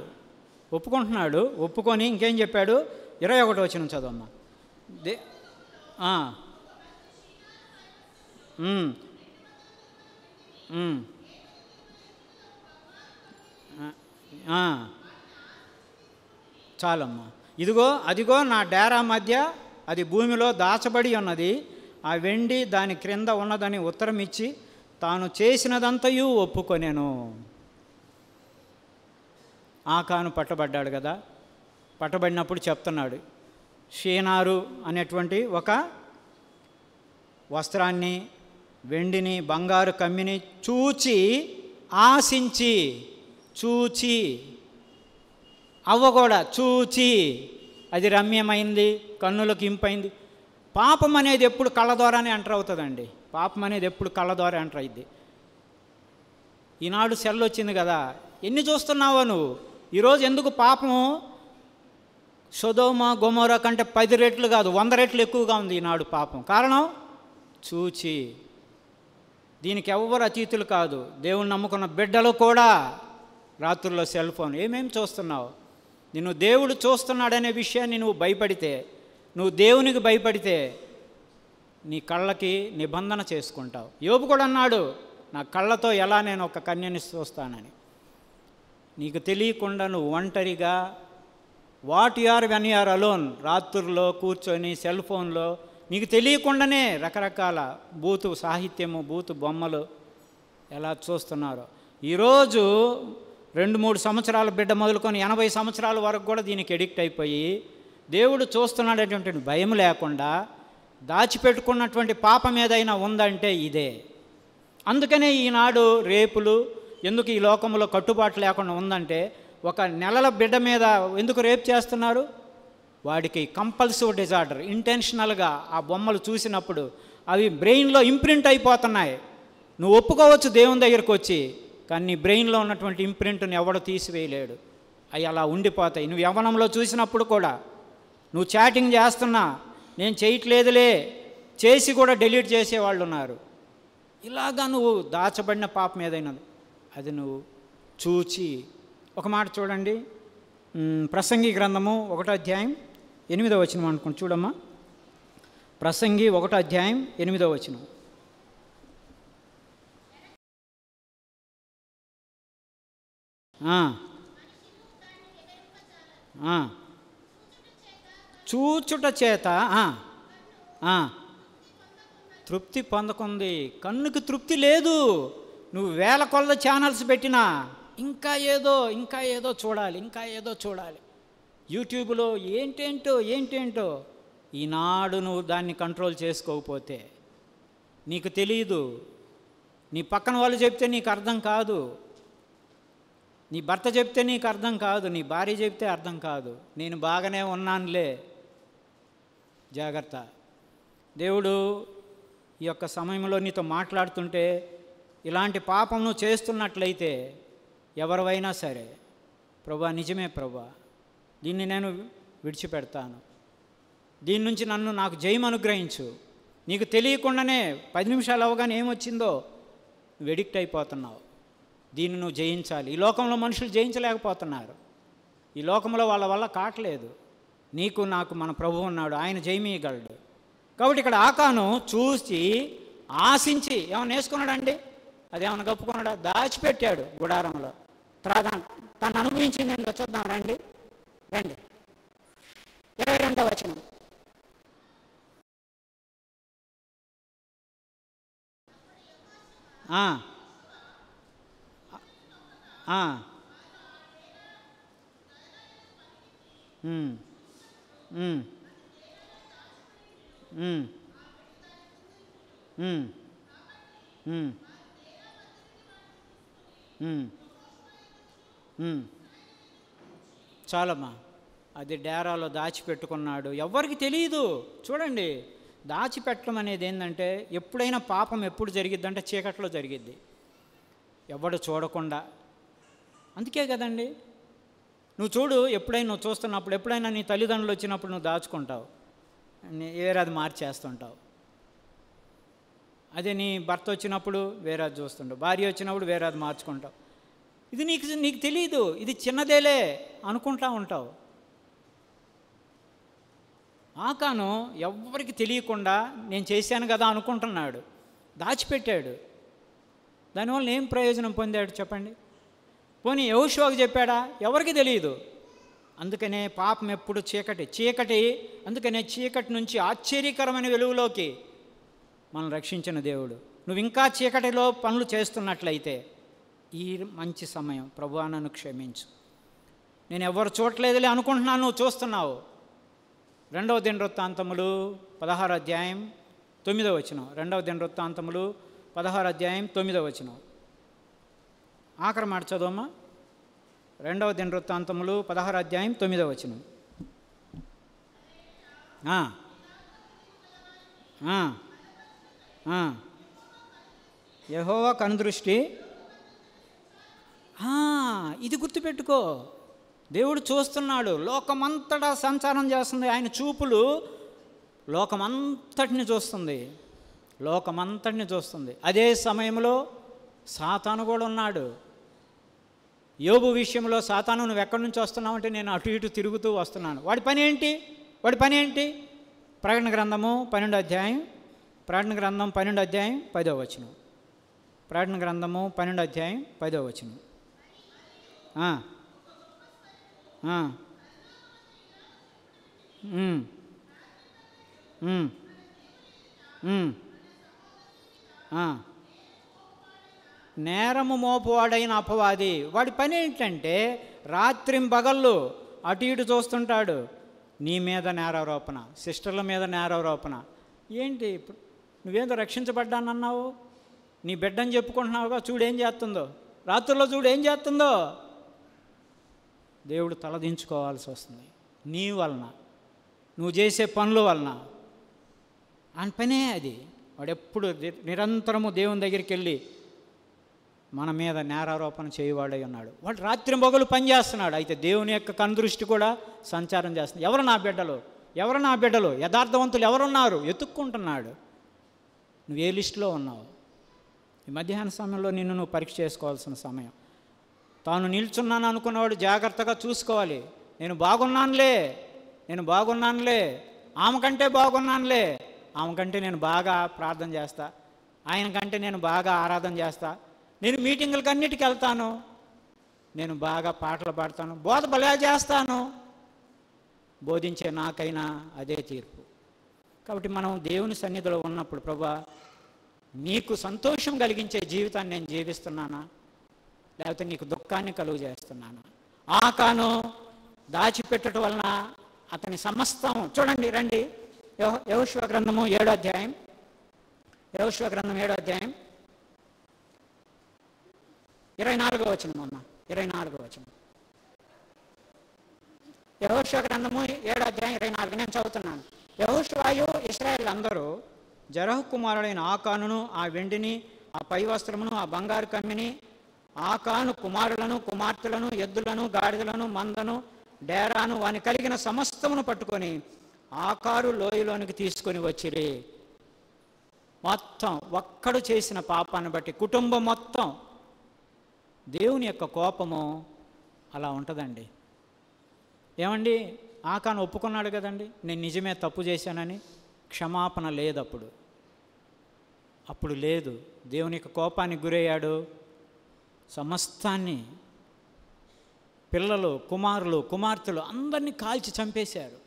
ఒప్పుకొని ఇంకేం చెప్పాడు? 21వ వచనం చదవమ్మా. చాలమ్మా. అదిగో నా డేరా మధ్య అది భూమిలో దాచబడి ఉన్నది, ఆ వెండి దాని క్రింద ఉన్నదని ఉత్తరం ఇచ్చి తాను చేసినదంతయు ఒప్పుకొనేను. ఆకాను పట్టబడ్డాడు కదా, పట్టబడినప్పుడు చెప్తున్నాడు, షీనారు అనేటువంటి ఒక వస్త్రాన్ని, వెండిని, బంగారు కమ్మిని ఆశించి అవ్వ కూడా చూచి అది రమ్యమైంది, కన్నులకు ఇంపైంది. పాపం అనేది ఎప్పుడు కళ్ళ ద్వారానే ఎంటర్ అవుతుందండి. పాపం అనేది ఎప్పుడు కళ్ళ ద్వారా ఎంటర్ అయింది. ఈనాడు సెల్ వచ్చింది కదా, ఎన్ని చూస్తున్నావో నువ్వు. ఈరోజు ఎందుకు పాపము సొదొమ గొమొర కంటే 10 రెట్లు కాదు 100 రెట్లు ఎక్కువగా ఉంది ఈనాడు పాపం. కారణం చూచి. దీనికి ఎవ్వరు అతీతులు కాదు. దేవుని నమ్ముకున్న బిడ్డలు కూడా రాత్రుల్లో సెల్ ఫోన్ ఏమేమి చూస్తున్నావు? నిన్ను దేవుడు చూస్తున్నాడనే విషయాన్ని నువ్వు భయపడితే, నువ్వు దేవునికి భయపడితే నీ కళ్ళకి నిబంధన చేసుకుంటావు. యోబు కూడా అన్నాడు, నా కళ్ళతో ఎలా నేను ఒక కన్యని చూస్తానని. నీకు తెలియకుండా నువ్వు ఒంటరిగా what you are when you are alone రాత్రుల్లో కూర్చొని సెల్ ఫోన్లో నీకు తెలియకుండానే రకరకాల బూతు సాహిత్యము, బూతు బొమ్మలు ఎలా చూస్తున్నారు. ఈరోజు 2-3 సంవత్సరాల బిడ్డ మొదలుకొని 80 సంవత్సరాల వరకు కూడా దీనికి ఎడిక్ట్ అయిపోయి దేవుడు చూస్తున్నాడటువంటి భయం లేకుండా దాచిపెట్టుకున్నటువంటి పాపం ఏదైనా ఉందంటే ఇదే. అందుకనే ఈనాడు రేపులు ఎందుకు ఈ లోకంలో కట్టుబాటు లేకుండా ఉందంటే, ఒక నెలల బిడ్డ మీద ఎందుకు రేపు చేస్తున్నారు? వాడికి కంపల్సివ్ డిజార్డర్, ఇంటెన్షనల్గా ఆ బొమ్మలు చూసినప్పుడు అవి బ్రెయిన్లో ఇంప్రింట్ అయిపోతున్నాయి. నువ్వు ఒప్పుకోవచ్చు దేవుని దగ్గరకు వచ్చి, కానీ నీ బ్రెయిన్లో ఉన్నటువంటి ఇంప్రింట్ని ఎవడు తీసివేయలేడు. అవి అలా ఉండిపోతాయి. నువ్వు యవ్వనంలో చూసినప్పుడు కూడా నువ్వు చాటింగ్ చేస్తున్నా, నేను చేయట్లేదులే చేసి కూడా డిలీట్ చేసేవాళ్ళు ఉన్నారు. ఇలాగా నువ్వు దాచబడిన పాపం ఏదైనా అది నువ్వు చూచి. ఒక మాట చూడండి, ప్రసంగి గ్రంథము 1వ అధ్యాయం 8వ వచనం అనుకోండి. చూడమ్మా, ప్రసంగి 1వ అధ్యాయం 8వ వచనం. చూచుట చేత తృప్తి పొందకుంది. కన్నుకి తృప్తి లేదు. నువ్వు వేల కొలది ఛానల్స్ పెట్టినా ఇంకా ఏదో చూడాలి, ఇంకా ఏదో చూడాలి. యూట్యూబ్లో ఏంటేంటో. ఈనాడు నువ్వు దాన్ని కంట్రోల్ చేసుకోకపోతే నీకు తెలియదు. నీ పక్కన వాళ్ళు చెప్తే నీకు అర్థం కాదు, నీ భర్త చెప్తే నీకు అర్థం కాదు, నీ భార్య చెప్తే అర్థం కాదు. నేను బాగానే ఉన్నానులే. జాగ్రత్త. దేవుడు ఈ యొక్క సమయంలో నీతో మాట్లాడుతుంటే, ఇలాంటి పాపం నువ్వు చేస్తున్నట్లయితే ఎవరివైనా సరే, ప్రభా నిజమే ప్రభా, దీన్ని నేను విడిచిపెడతాను, దీని నుంచి నాకు జయం అనుగ్రహించు. నీకు తెలియకుండానే 10 నిమిషాలు అవగానే ఏమొచ్చిందో నువ్వు ఎడిక్ట్ అయిపోతున్నావు. దీన్ని నువ్వు జయించాలి. ఈ లోకంలో మనుషులు జయించలేకపోతున్నారు. ఈ లోకంలో వాళ్ళ వల్ల కావట్లేదు. నీకు నాకు మన ప్రభువు ఉన్నాడు, ఆయన జయమీయగలడు. కాబట్టి ఇక్కడ ఆకాను చూసి ఆశించి ఏమైనా వేసుకున్నాడండి, అదేమన్నా కప్పుకున్నాడా? దాచిపెట్టాడు గుడారంలో. తను అనుభవించింది ఏంటో చూద్దాం రండి. 22వ వచనం. చాలమ్మా, అది డేరాలో దాచిపెట్టుకున్నాడు, ఎవరికి తెలియదు. చూడండి, దాచిపెట్టడం అనేది ఏంటంటే, ఎప్పుడైనా పాపం ఎప్పుడు జరిగిద్దంటే చీకట్లో జరిగిద్ది, ఎవడు చూడకుండా. అందుకే కదండి, నువ్వు చూడు, ఎప్పుడైనా నువ్వు చూస్తున్నప్పుడు, ఎప్పుడైనా నీ తల్లిదండ్రులు వచ్చినప్పుడు నువ్వు దాచుకుంటావు, వేరేది మార్చేస్తుంటావు. అదే నీ భర్త వచ్చినప్పుడు వేరేది చూస్తుంటావు, భార్య వచ్చినప్పుడు వేరేది మార్చుకుంటావు. ఇది నీకు తెలియదు, ఇది చిన్నదేలే అనుకుంటా ఉంటావు. ఆకాను ఎవరికి తెలియకుండా నేను చేశాను కదా అనుకుంటున్నాడు, దాచిపెట్టాడు. దానివల్ల ఏం ప్రయోజనం పొందాడు చెప్పండి? పోనీ యెహోషువకు చెప్పాడా? ఎవరికి తెలియదు. అందుకనే పాపం ఎప్పుడు చీకటి. అందుకనే చీకటి నుంచి ఆశ్చర్యకరమైన వెలుగులోకి మనం రక్షించిన దేవుడు. నువ్వు ఇంకా చీకటిలో పనులు చేస్తున్నట్లయితే ఈ మంచి సమయం, ప్రభువా నన్ను క్షమించు, నేను ఎవరు చూడలేదులే అనుకుంటున్నాను, నువ్వు చూస్తున్నావు. 2వ దినవృత్తాంతములు 16వ అధ్యాయం 9వ వచనం. 2వ దినవృత్తాంతములు 16వ అధ్యాయం 9వ వచనం. ఆఖరి మాట చదవమ్మా. 2వ దినవృత్తాంతములు 16వ అధ్యాయం 9వ వచనం. యెహోవా కనుదృష్టి, ఇది గుర్తుపెట్టుకో, దేవుడు చూస్తున్నాడు, లోకమంతటా సంచారం చేస్తుంది. ఆయన చూపులు లోకమంతటిని చూస్తుంది. అదే సమయంలో సాతాను కూడా ఉన్నాడు. యోబు విషయంలో సాతాను, నువ్వు ఎక్కడి నుంచి వస్తున్నావు అంటే, నేను అటు ఇటు తిరుగుతూ వస్తున్నాను. వాడి పని ఏంటి? ప్రకటన గ్రంథం 12వ అధ్యాయం 10వ వచనం. ప్రకటన గ్రంథము 12వ అధ్యాయం 10వ వచనం. ఉమ్. ఆ. నేరము మోపువాడైన అపవాది, వాడి పని ఏంటంటే రాత్రింబగళ్ళు అటు ఇటు చూస్తుంటాడు. నీ మీద నేరారోపణ, సిస్టర్ల మీద నేరారోపణ. ఏంటి ఇప్పుడు నువ్వేందో రక్షించబడ్డానన్నావు, నీ బిడ్డని చెప్పుకుంటున్నావుగా, చూడేం చేస్తుందో, రాత్రుల్లో చూడేం చేస్తుందో. దేవుడు తలదించుకోవాల్సి వస్తుంది నీ వలన, నువ్వు చేసే పనుల వలన. ఆయన పనే అది. వాడెప్పుడు నిరంతరము దేవుని దగ్గరికి వెళ్ళి మన మీద నేరారోపణ చేయవాడై ఉన్నాడు. వాడు రాత్రింబగళ్ళు పనిచేస్తున్నాడు. అయితే దేవుని యొక్క కనుదృష్టి కూడా సంచారం చేస్తుంది. ఎవరు నా బిడ్డలు, ఎవరు నా బిడ్డలు, యథార్థవంతులు ఎవరున్నారు ఎత్తుక్కుంటున్నాడు. నువ్వు ఏ లిస్టులో ఉన్నావు? ఈ మధ్యాహ్న సమయంలో నిన్ను నువ్వు పరీక్ష చేసుకోవాల్సిన సమయం. తాను నిల్చున్నాను అనుకున్నవాడు జాగ్రత్తగా చూసుకోవాలి. నేను బాగున్నానులే, నేను బాగున్నానులే, ఆమె కంటే బాగున్నానులే, ఆమె కంటే నేను బాగా ప్రార్థన చేస్తా, ఆయన కంటే నేను బాగా ఆరాధన చేస్తా, నేను మీటింగులకి అన్నిటికీ వెళ్తాను, నేను బాగా పాటలు పాడతాను, బోధ భలే చేస్తాను, బోధించే నాకైనా అదే తీర్పు. కాబట్టి మనం దేవుని సన్నిధిలో ఉన్నప్పుడు, ప్రభువా నీకు సంతోషం కలిగించే జీవితాన్ని నేను జీవిస్తున్నానా, లేకపోతే నీకు దుఃఖాన్ని కలుగు చేస్తున్నానా? ఆకాను దాచిపెట్టడం వలన అతని సమస్తం, చూడండి రండి, యెహోషువ గ్రంథము 7వ అధ్యాయం, యెహోషువ గ్రంథం 7వ అధ్యాయం 24వ వచనం అమ్మ, 24వ వచనం. యెహోషువ గ్రంథము 7వ అధ్యాయం 24 నేను చదువుతున్నాను. యెహోషువయు ఇశ్రాయేలు అందరూ జరహు కుమారుడైన ఆకానును, ఆ వెండిని, ఆ పై వస్త్రమును, ఆ బంగారు కమ్మిని, ఆకాను కుమారులను, కుమార్తెలను, ఎద్దులను, గాడిదలను, మందను, డేరాను, వాని కలిగిన సమస్తమును పట్టుకొని ఆకారు లోయలోనికి తీసుకొని వచ్చిరి. మొత్తం ఒక్కడు చేసిన పాపాన్ని బట్టి కుటుంబం మొత్తం. దేవుని యొక్క కోపము అలా ఉంటుందండి. ఏమండి, ఆకాను ఒప్పుకున్నాడు కదండి, నేను నిజమే తప్పు చేశానని. క్షమాపణ లేదు అప్పుడు లేదు. దేవుని యొక్క కోపానికి గురయ్యాడు. సమస్తాన్ని, పిల్లలు, కుమారులు, కుమార్తెలు అందరినీ కాల్చి చంపేశారు.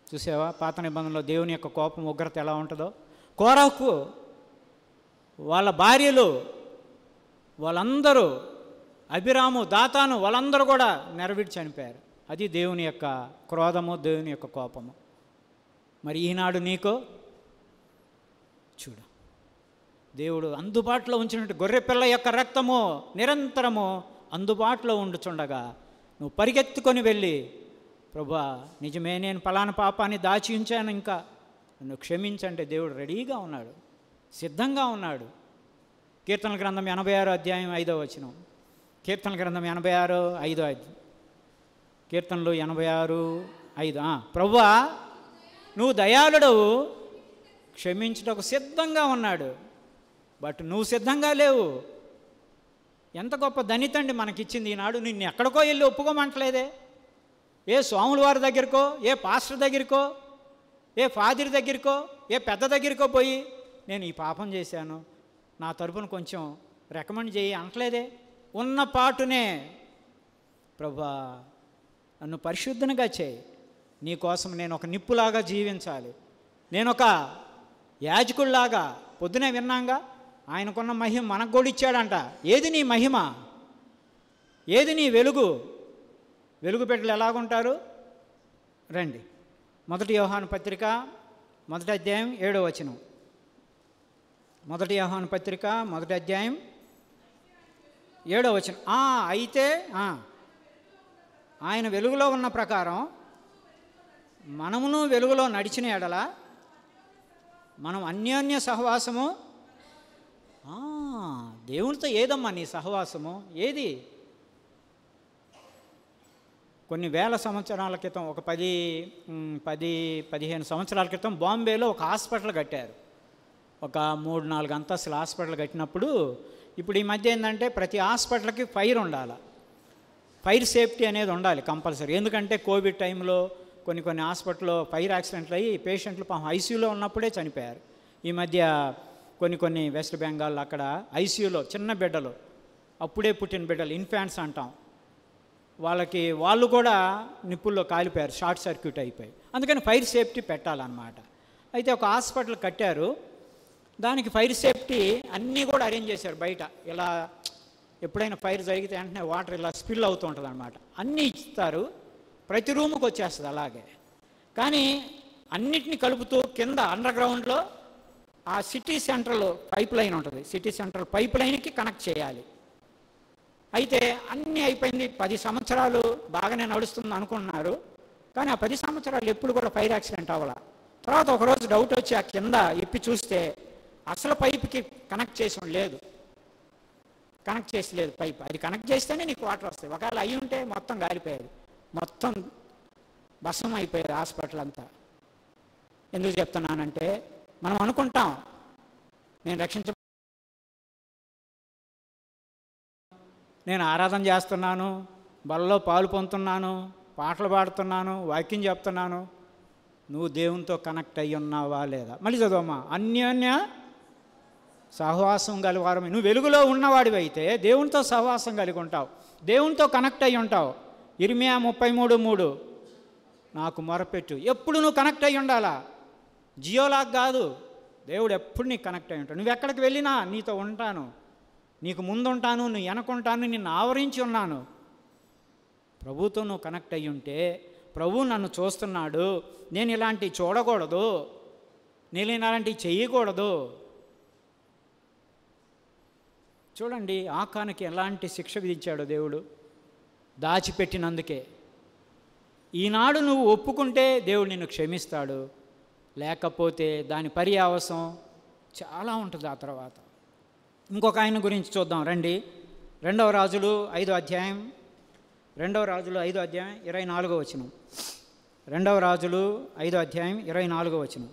చూసావా పాత నిబంధనలో దేవుని యొక్క కోపం, ఉగ్రత ఎలా ఉంటుందో. కోరాహు వాళ్ళ భార్యలు వాళ్ళందరూ, అభిరాము, దాతాను, వాళ్ళందరూ కూడా నెరవేర్చి చనిపోయారు. అది దేవుని యొక్క క్రోధము, దేవుని యొక్క కోపము. మరి ఈనాడు నీకో చూడు, దేవుడు అందుబాటులో ఉంచినట్టు గొర్రెపిల్ల యొక్క రక్తము నిరంతరము అందుబాటులో ఉండుచుండగా నువ్వు పరిగెత్తుకొని వెళ్ళి, ప్రభువా నిజమే నేను పలానా పాపాన్ని దాచి ఉంచాను, ఇంకా నన్ను క్షమించంటే దేవుడు రెడీగా ఉన్నాడు, సిద్ధంగా ఉన్నాడు. కీర్తనల గ్రంథం 86వ అధ్యాయం 5వ వచనం. కీర్తనల గ్రంథం 86:5. కీర్తనలు 86:5. ప్రభువా నువ్వు దయాళుడవు, క్షమించుటకు సిద్ధంగా ఉన్నాడు. బట్ నువ్వు సిద్ధంగా లేవు. ఎంత గొప్ప ధనితండి మనకిచ్చింది ఈనాడు. నిన్ను ఎక్కడికో వెళ్ళి ఒప్పుకోమంటలేదే. ఏ స్వాముల వారి దగ్గరకో, ఏ పాస్టర్ దగ్గరకో, ఏ ఫాదర్ దగ్గరకో, ఏ పెద్ద దగ్గరకో పోయి నేను ఈ పాపం చేశాను, నా తరపున కొంచెం రికమెండ్ చేయి అంటలేదే. ఉన్న పాటునే ప్రభువా నన్ను పరిశుద్ధంగా చేయి, నీకోసం నేను ఒక నిప్పులాగా జీవించాలి, నేను ఒక యాజకుల్లాగా. పొద్దునే విన్నాంగా, ఆయనకున్న మహిమ మనకు కూడా ఇచ్చాడంట. ఏది నీ మహిమ, ఏది నీ వెలుగు? వెలుగు బిడ్డలు ఎలాగుంటారు? రండి, 1 యోహాను పత్రిక 1వ అధ్యాయం 7వ వచనం. 1 యోహాను పత్రిక 1వ అధ్యాయం 7వ వచనం. అయితే ఆయన వెలుగులో ఉన్న ప్రకారం మనమును వెలుగులో నడిచిన ఎడల మనం అన్యోన్య సహవాసము. దేవునితో ఏదమ్మా నీ సహవాసము? ఏది? కొన్ని వేల సంవత్సరాల క్రితం, ఒక 10-15 సంవత్సరాల క్రితం బాంబేలో ఒక హాస్పిటల్ కట్టారు. ఒక 3-4 అంతస్తుల హాస్పిటల్ కట్టినప్పుడు, ఇప్పుడు ఈ మధ్య ఏంటంటే ప్రతి హాస్పిటల్కి ఫైర్ ఉండాలి, ఫైర్ సేఫ్టీ అనేది ఉండాలి కంపల్సరీ. ఎందుకంటే కోవిడ్ టైంలో కొన్ని హాస్పిటల్లో ఫైర్ యాక్సిడెంట్లు అయ్యి పేషెంట్లు పాపం ఐసీయూలో ఉన్నప్పుడే చనిపోయారు. ఈ మధ్య కొన్ని వెస్ట్ బెంగాల్ అక్కడ ఐసీయూలో చిన్న బిడ్డలు, అప్పుడే పుట్టిన బిడ్డలు, ఇన్ఫాంట్స్ అంటాం, వాళ్ళు కూడా నిప్పుల్లో కాలిపోయారు, షార్ట్ సర్క్యూట్ అయిపోయి. అందుకని ఫైర్ సేఫ్టీ పెట్టాలన్నమాట. అయితే ఒక హాస్పిటల్ కట్టారు, దానికి ఫైర్ సేఫ్టీ అన్నీ కూడా అరేంజ్ చేశారు. బయట ఇలా ఎప్పుడైనా ఫైర్ జరిగితే వెంటనే వాటర్ ఇలా స్పిల్ అవుతూ ఉంటుంది అనమాట. అన్నీ ఇస్తారు, ప్రతి రూముకి వచ్చేస్తుంది అలాగే. కానీ అన్నిటిని కలుపుతూ కింద అండర్ గ్రౌండ్లో ఆ సిటీ సెంట్రల్ పైప్ లైన్ ఉంటుంది, సిటీ సెంట్రల్ పైప్ లైన్కి కనెక్ట్ చేయాలి. అయితే అన్నీ అయిపోయింది, 10 సంవత్సరాలు బాగానే నడుస్తుంది అనుకున్నారు. కానీ ఆ 10 సంవత్సరాలు ఎప్పుడు కూడా ఫైర్ యాక్సిడెంట్ అవ్వాల. తర్వాత ఒకరోజు డౌట్ వచ్చి ఆ కింద ఇప్పి చూస్తే అసలు పైప్కి కనెక్ట్ చేసి లేదు, కనెక్ట్ చేసి లేదు పైప్. అది కనెక్ట్ చేస్తేనే నీకు వాటర్ వస్తాయి. ఒకవేళ అయి ఉంటే మొత్తం గాలిపోయేది, మొత్తం భస్మం అయిపోయేది హాస్పిటల్ అంతా. ఎందుకు చెప్తున్నానంటే, మనం అనుకుంటాం నేను నేను ఆరాధన చేస్తున్నాను, బలలో పాలు పొందుతున్నాను, పాటలు పాడుతున్నాను, వాక్యం చెప్తున్నాను. నువ్వు దేవునితో కనెక్ట్ అయ్యి ఉన్నావా లేదా? మళ్ళీ చదవమ్మా. అన్యోన్య సహవాసం కలివారమే. నువ్వు వెలుగులో ఉన్నవాడివి అయితే దేవునితో సహవాసం కలిగి ఉంటావు, దేవునితో కనెక్ట్ అయ్యి ఉంటావు. ఇర్మియా 33:3 నాకు మొరపెట్టు. ఎప్పుడు నువ్వు కనెక్ట్ అయ్యి ఉండాలా, జియోలాగ్ కాదు. దేవుడు ఎప్పుడు నీకు కనెక్ట్ అయ్యి ఉంటాడు. నువ్వు ఎక్కడికి వెళ్ళినా నీతో ఉంటాను, నీకు ముందుంటాను, నువ్వు వెనకుంటాను, నిన్ను ఆవరించి ఉన్నాను. ప్రభువుతో నువ్వు కనెక్ట్ అయ్యి ఉంటే, ప్రభువు నన్ను చూస్తున్నాడు, నేను ఇలాంటివి చూడకూడదు, నేను ఇలాంటివి చేయకూడదు. చూడండి ఆకానుకి ఎలాంటి శిక్ష విధించాడు దేవుడు, దాచిపెట్టినందుకే. ఈనాడు నువ్వు ఒప్పుకుంటే దేవుడు నిన్ను క్షమిస్తాడు, లేకపోతే దాని పర్యావసం చాలా ఉంటుంది ఆ తర్వాత. ఇంకొక ఆయన గురించి చూద్దాం రండి. 2వ రాజులు 5వ అధ్యాయం 24వ వచనం. 2వ రాజులు 5వ అధ్యాయం 24వ వచనం.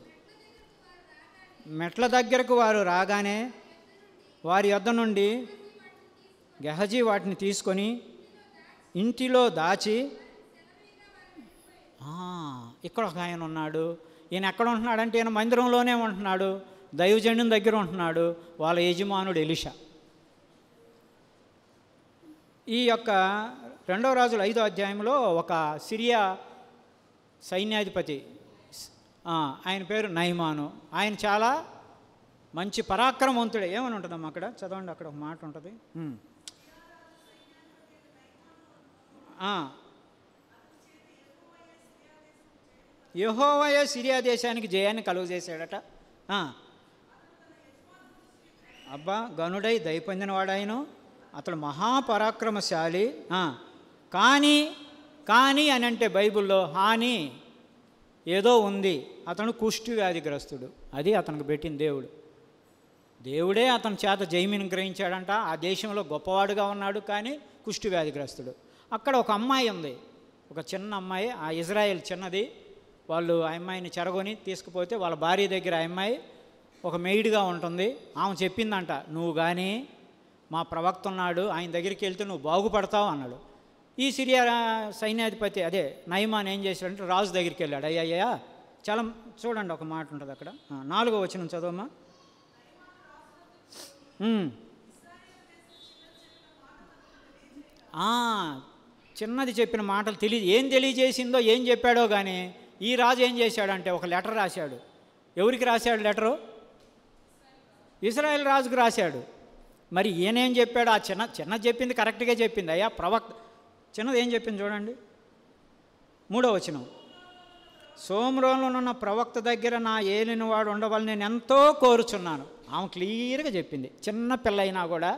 మెట్ల దగ్గరకు వారు రాగానే వారి యొద్ద నుండి గెహజీ వాటిని తీసుకొని ఇంటిలో దాచి, ఇక్కడ ఒక ఆయన ఉన్నాడు. ఈయన ఎక్కడ ఉంటున్నాడంటే ఈయన మందిరంలోనే ఉంటున్నాడు, దైవజనుని దగ్గర ఉంటున్నాడు, వాళ్ళ యజమానుడు ఎలీషా. ఈ యొక్క 2వ రాజుల 5వ అధ్యాయంలో ఒక సిరియా సైన్యాధిపతి, ఆయన పేరు నయమాను. ఆయన చాలా మంచి పరాక్రమవంతుడే. ఏమని ఉంటుందమ్మా అక్కడ చదవండి, అక్కడ ఒక మాట ఉంటుంది. యెహోవాయే సిరియా దేశానికి జయాన్ని కలుగజేశాడట. అబ్బా, గనుడై దయపొందినవాడాయను, అతడు మహాపరాక్రమశాలి. కానీ అని అంటే బైబిల్లో హాని ఏదో ఉంది. అతను కుష్టి వ్యాధిగ్రస్తుడు. అది అతనికి పెట్టిన దేవుడే అతని చేత జయమిని గ్రహించాడంట. ఆ దేశంలో గొప్పవాడుగా ఉన్నాడు, కానీ కుష్టి వ్యాధిగ్రస్తుడు. అక్కడ ఒక అమ్మాయి ఉంది, ఒక చిన్న అమ్మాయి, ఆ ఇజ్రాయెల్ చిన్నది. వాళ్ళు ఆ అమ్మాయిని చెరగొని తీసుకుపోతే వాళ్ళ భార్య దగ్గర ఆ అమ్మాయి ఒక మెయిడ్గా ఉంటుంది. ఆమె చెప్పిందంట, నువ్వు కానీ మా ప్రవక్త ఉన్నాడు, ఆయన దగ్గరికి వెళ్తే నువ్వు బాగుపడతావు అన్నాడు. ఈ సిరియా సైన్యాధిపతి అదే నయమాన్ ఏం చేశాడంటే రాజు దగ్గరికి వెళ్ళాడు. అయ్యా చాలా చూడండి, ఒక మాట ఉంటుంది అక్కడ. 4వ వచనం చదవమ్మా. చిన్నది చెప్పిన మాటలు ఏం తెలియజేసిందో ఏం చెప్పాడో కానీ ఈ రాజు ఏం చేశాడంటే ఒక లెటర్ రాశాడు. ఎవరికి రాశాడు లెటరు? ఇశ్రాయేల్ రాజుకు రాశాడు. మరి ఈయనేం చెప్పాడు? ఆ చిన్నది చెప్పింది కరెక్ట్గా చెప్పింది. అయ్యా ప్రవక్త చిన్నది ఏం చెప్పింది చూడండి. 3వ వచనం. సోమ్రోన్లోనున్న ప్రవక్త దగ్గర నా ఏలినవాడు ఉండవాలని నేను ఎంతో కోరుచున్నాను. ఆమె క్లియర్గా చెప్పింది. చిన్న పిల్ల అయినా కూడా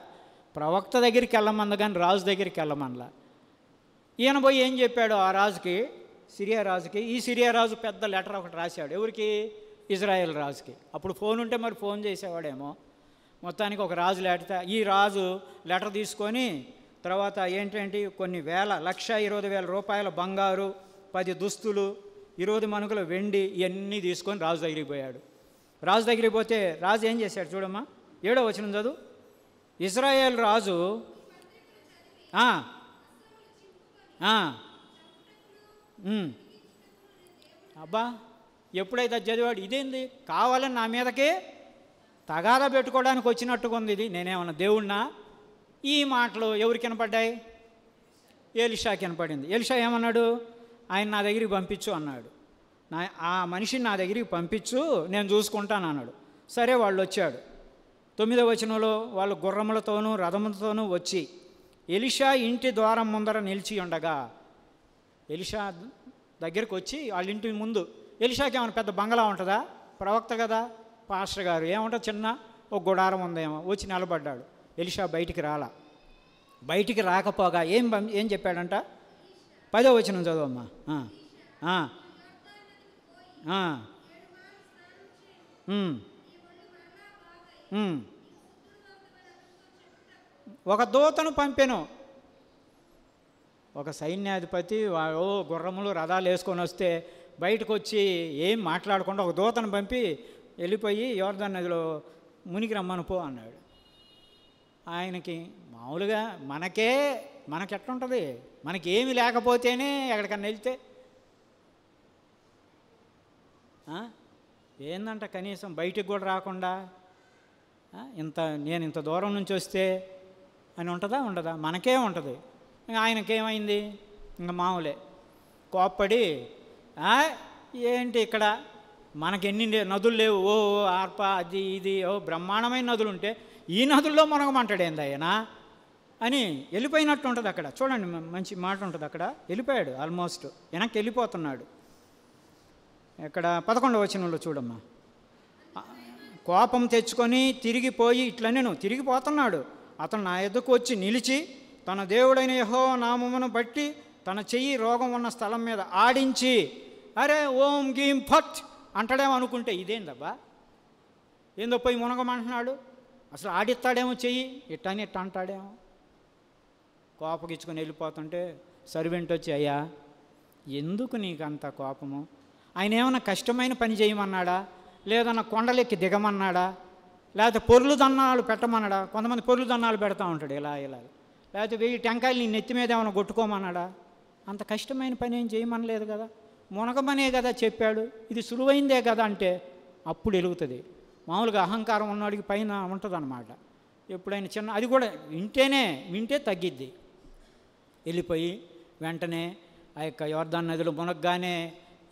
ప్రవక్త దగ్గరికి వెళ్ళమంది, కానీ రాజు దగ్గరికి వెళ్ళమనలా. ఈయన పోయి ఏం చెప్పాడు ఆ రాజుకి, సిరియా రాజుకి. ఈ సిరియా రాజు పెద్ద లెటర్ ఒకటి రాశాడు. ఎవరికి? ఇజ్రాయెల్ రాజుకి. అప్పుడు ఫోన్ ఉంటే మరి ఫోన్ చేసేవాడేమో. మొత్తానికి ఒక రాజు లెటర్, ఈ రాజు లెటర్ తీసుకొని తర్వాత ఏంటంటే కొన్ని 1,20,000 రూపాయల బంగారు, 10 దుస్తులు, 20 మణుగుల వెండి, ఇవన్నీ తీసుకొని రాజు దగ్గరికి పోయాడు. రాజు దగ్గరికి పోతే రాజు ఏం చేశాడు చూడమ్మా. 7వ వచనం చదువు. ఇజ్రాయేల్ రాజు అబ్బా, ఎప్పుడైతే చదివాడు ఇదేంది కావాలని నా మీదకే తగాదా పెట్టుకోవడానికి వచ్చినట్టుగా ఉంది, ఇది నేనేమన్నా దేవుణ్ణా? ఈ మాటలు ఎవరికి వినపడ్డాయి? ఎలీషాకి వినపడింది. ఎలీషా ఏమన్నాడు? ఆయన నా దగ్గరికి పంపించు అన్నాడు. ఆ మనిషిని నా దగ్గరికి పంపించు, నేను చూసుకుంటాను అన్నాడు. సరే, వాళ్ళు వచ్చాడు. 9వ వచనంలో వాళ్ళు గుర్రములతోనూ రథములతోనూ వచ్చి ఎలీషా ఇంటి ద్వారం ముందర నిలిచి ఉండగా, ఎలీషా దగ్గరికి వచ్చి వాళ్ళ ఇంటి ముందు, ఎలీషాకి ఏమైనా పెద్ద బంగళా ఉంటుందా? ప్రవక్త కదా, పాస్టర్ గారు, ఏముంటుంది, చిన్న ఒక గుడారం ఉందేమో. వచ్చి నిలబడ్డాడు. ఎలీషా బయటికి రాలా. బయటికి రాకపోగా ఏం చెప్పాడంట? 10వ వచనం చదవమ్మా. ఒక దూతను పంపెను. ఒక సైన్యాధిపతి గుర్రములు రథాలు వేసుకొని వస్తే బయటకు వచ్చి ఏం మాట్లాడకుండా ఒక దూతను పంపి వెళ్ళిపోయి యోర్దాను నదిలో మునిగి రమ్మను పో అన్నాడు. ఆయనకి మామూలుగా మనకెట్లుంటుంది, మనకి ఏమి లేకపోతేనే ఎక్కడికన్నా వెళ్తే ఏందంట, కనీసం బయటికి కూడా రాకుండా నేను ఇంత దూరం నుంచి వస్తే అని ఉంటుందా? ఉండదా? మనకే ఉంటుంది. ఆయనకేమైంది? ఇంకా మామూలే, కోప్పడి ఏంటి ఇక్కడ మనకి ఎన్ని నదులు లేవు, ఆర్ప అది ఇది బ్రహ్మాండమైన నదులు ఉంటే ఈ నదుల్లో మునగమంటాడేంది ఆయన అని వెళ్ళిపోయినట్టు ఉంటుంది. అక్కడ చూడండి, మంచి మాట ఉంటుంది. అక్కడ వెళ్ళిపోయాడు, ఆల్మోస్ట్ వెనక్కి వెళ్ళిపోతున్నాడు. ఇక్కడ 11వ వచనంలో చూడమ్మా. కోపం తెచ్చుకొని తిరిగిపోయి ఇట్లనే తిరిగిపోతున్నాడు. అతను నా ఎదుకు వచ్చి నిలిచి తన దేవుడైన యెహోవా నామమును బట్టి తన చెయ్యి రోగం ఉన్న స్థలం మీద ఆడించి అరే ఓం గీం ఫట్ అంటాడేమో అనుకుంటే, ఇదేందబ్బా, ఏందో పోయి మునగమంటున్నాడు, అసలు ఆడిస్తాడేమో చెయ్యి, ఇట్టని ఇట్ట అంటాడేమో. కోపగిచ్చుకొని వెళ్ళిపోతుంటే సర్వెంట్ వచ్చి, అయ్యా ఎందుకు నీకు అంత కోపము? ఆయన ఏమన్నా కష్టమైన పని చేయమన్నాడా? లేదన్నా కొండలెక్కి దిగమన్నాడా? లేకపోతే పొర్లు దన్నాలు పెట్టమన్నాడా? కొంతమంది పొర్లు దన్నాలు పెడతా ఉంటాడు ఇలా, లేకపోతే 1000 టెంకాయలు నీ నెత్తి మీద ఏమైనా కొట్టుకోమన్నాడా? అంత కష్టమైన పని ఏం చేయమనలేదు కదా, మునగమనే కదా చెప్పాడు, ఇది సులువైందే కదా అంటే అప్పుడు వెలుగుతుంది. మామూలుగా అహంకారం ఉన్నవాడికి పైన ఉంటుంది అన్నమాట. ఎప్పుడైనా చిన్న అది కూడా వింటే తగ్గిద్ది. వెళ్ళిపోయి వెంటనే ఆ యొక్క యోర్దాను నదిలో మునగ్గానే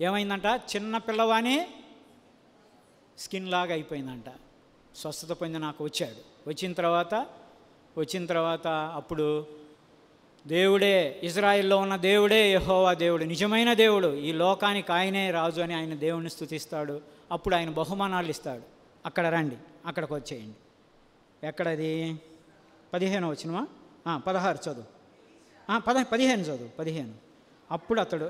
ఏమైందంట, చిన్న పిల్లవాని స్కిన్ లాగా అయిపోయిందంట. స్వస్థత పొంది నాకు వచ్చాడు. వచ్చిన తర్వాత అప్పుడు దేవుడే, ఇజ్రాయిల్లో ఉన్న దేవుడే యెహోవా దేవుడు, నిజమైన దేవుడు, ఈ లోకానికి ఆయనే రాజు అని ఆయన దేవుడిని స్తుతిస్తాడు. అప్పుడు ఆయన బహుమానాలు ఇస్తాడు. అక్కడ రండి, అక్కడికి వచ్చేయండి. ఎక్కడది? 15వ వచనమా? 16 చదువు. 15 చదువు. 15. అప్పుడు అతడు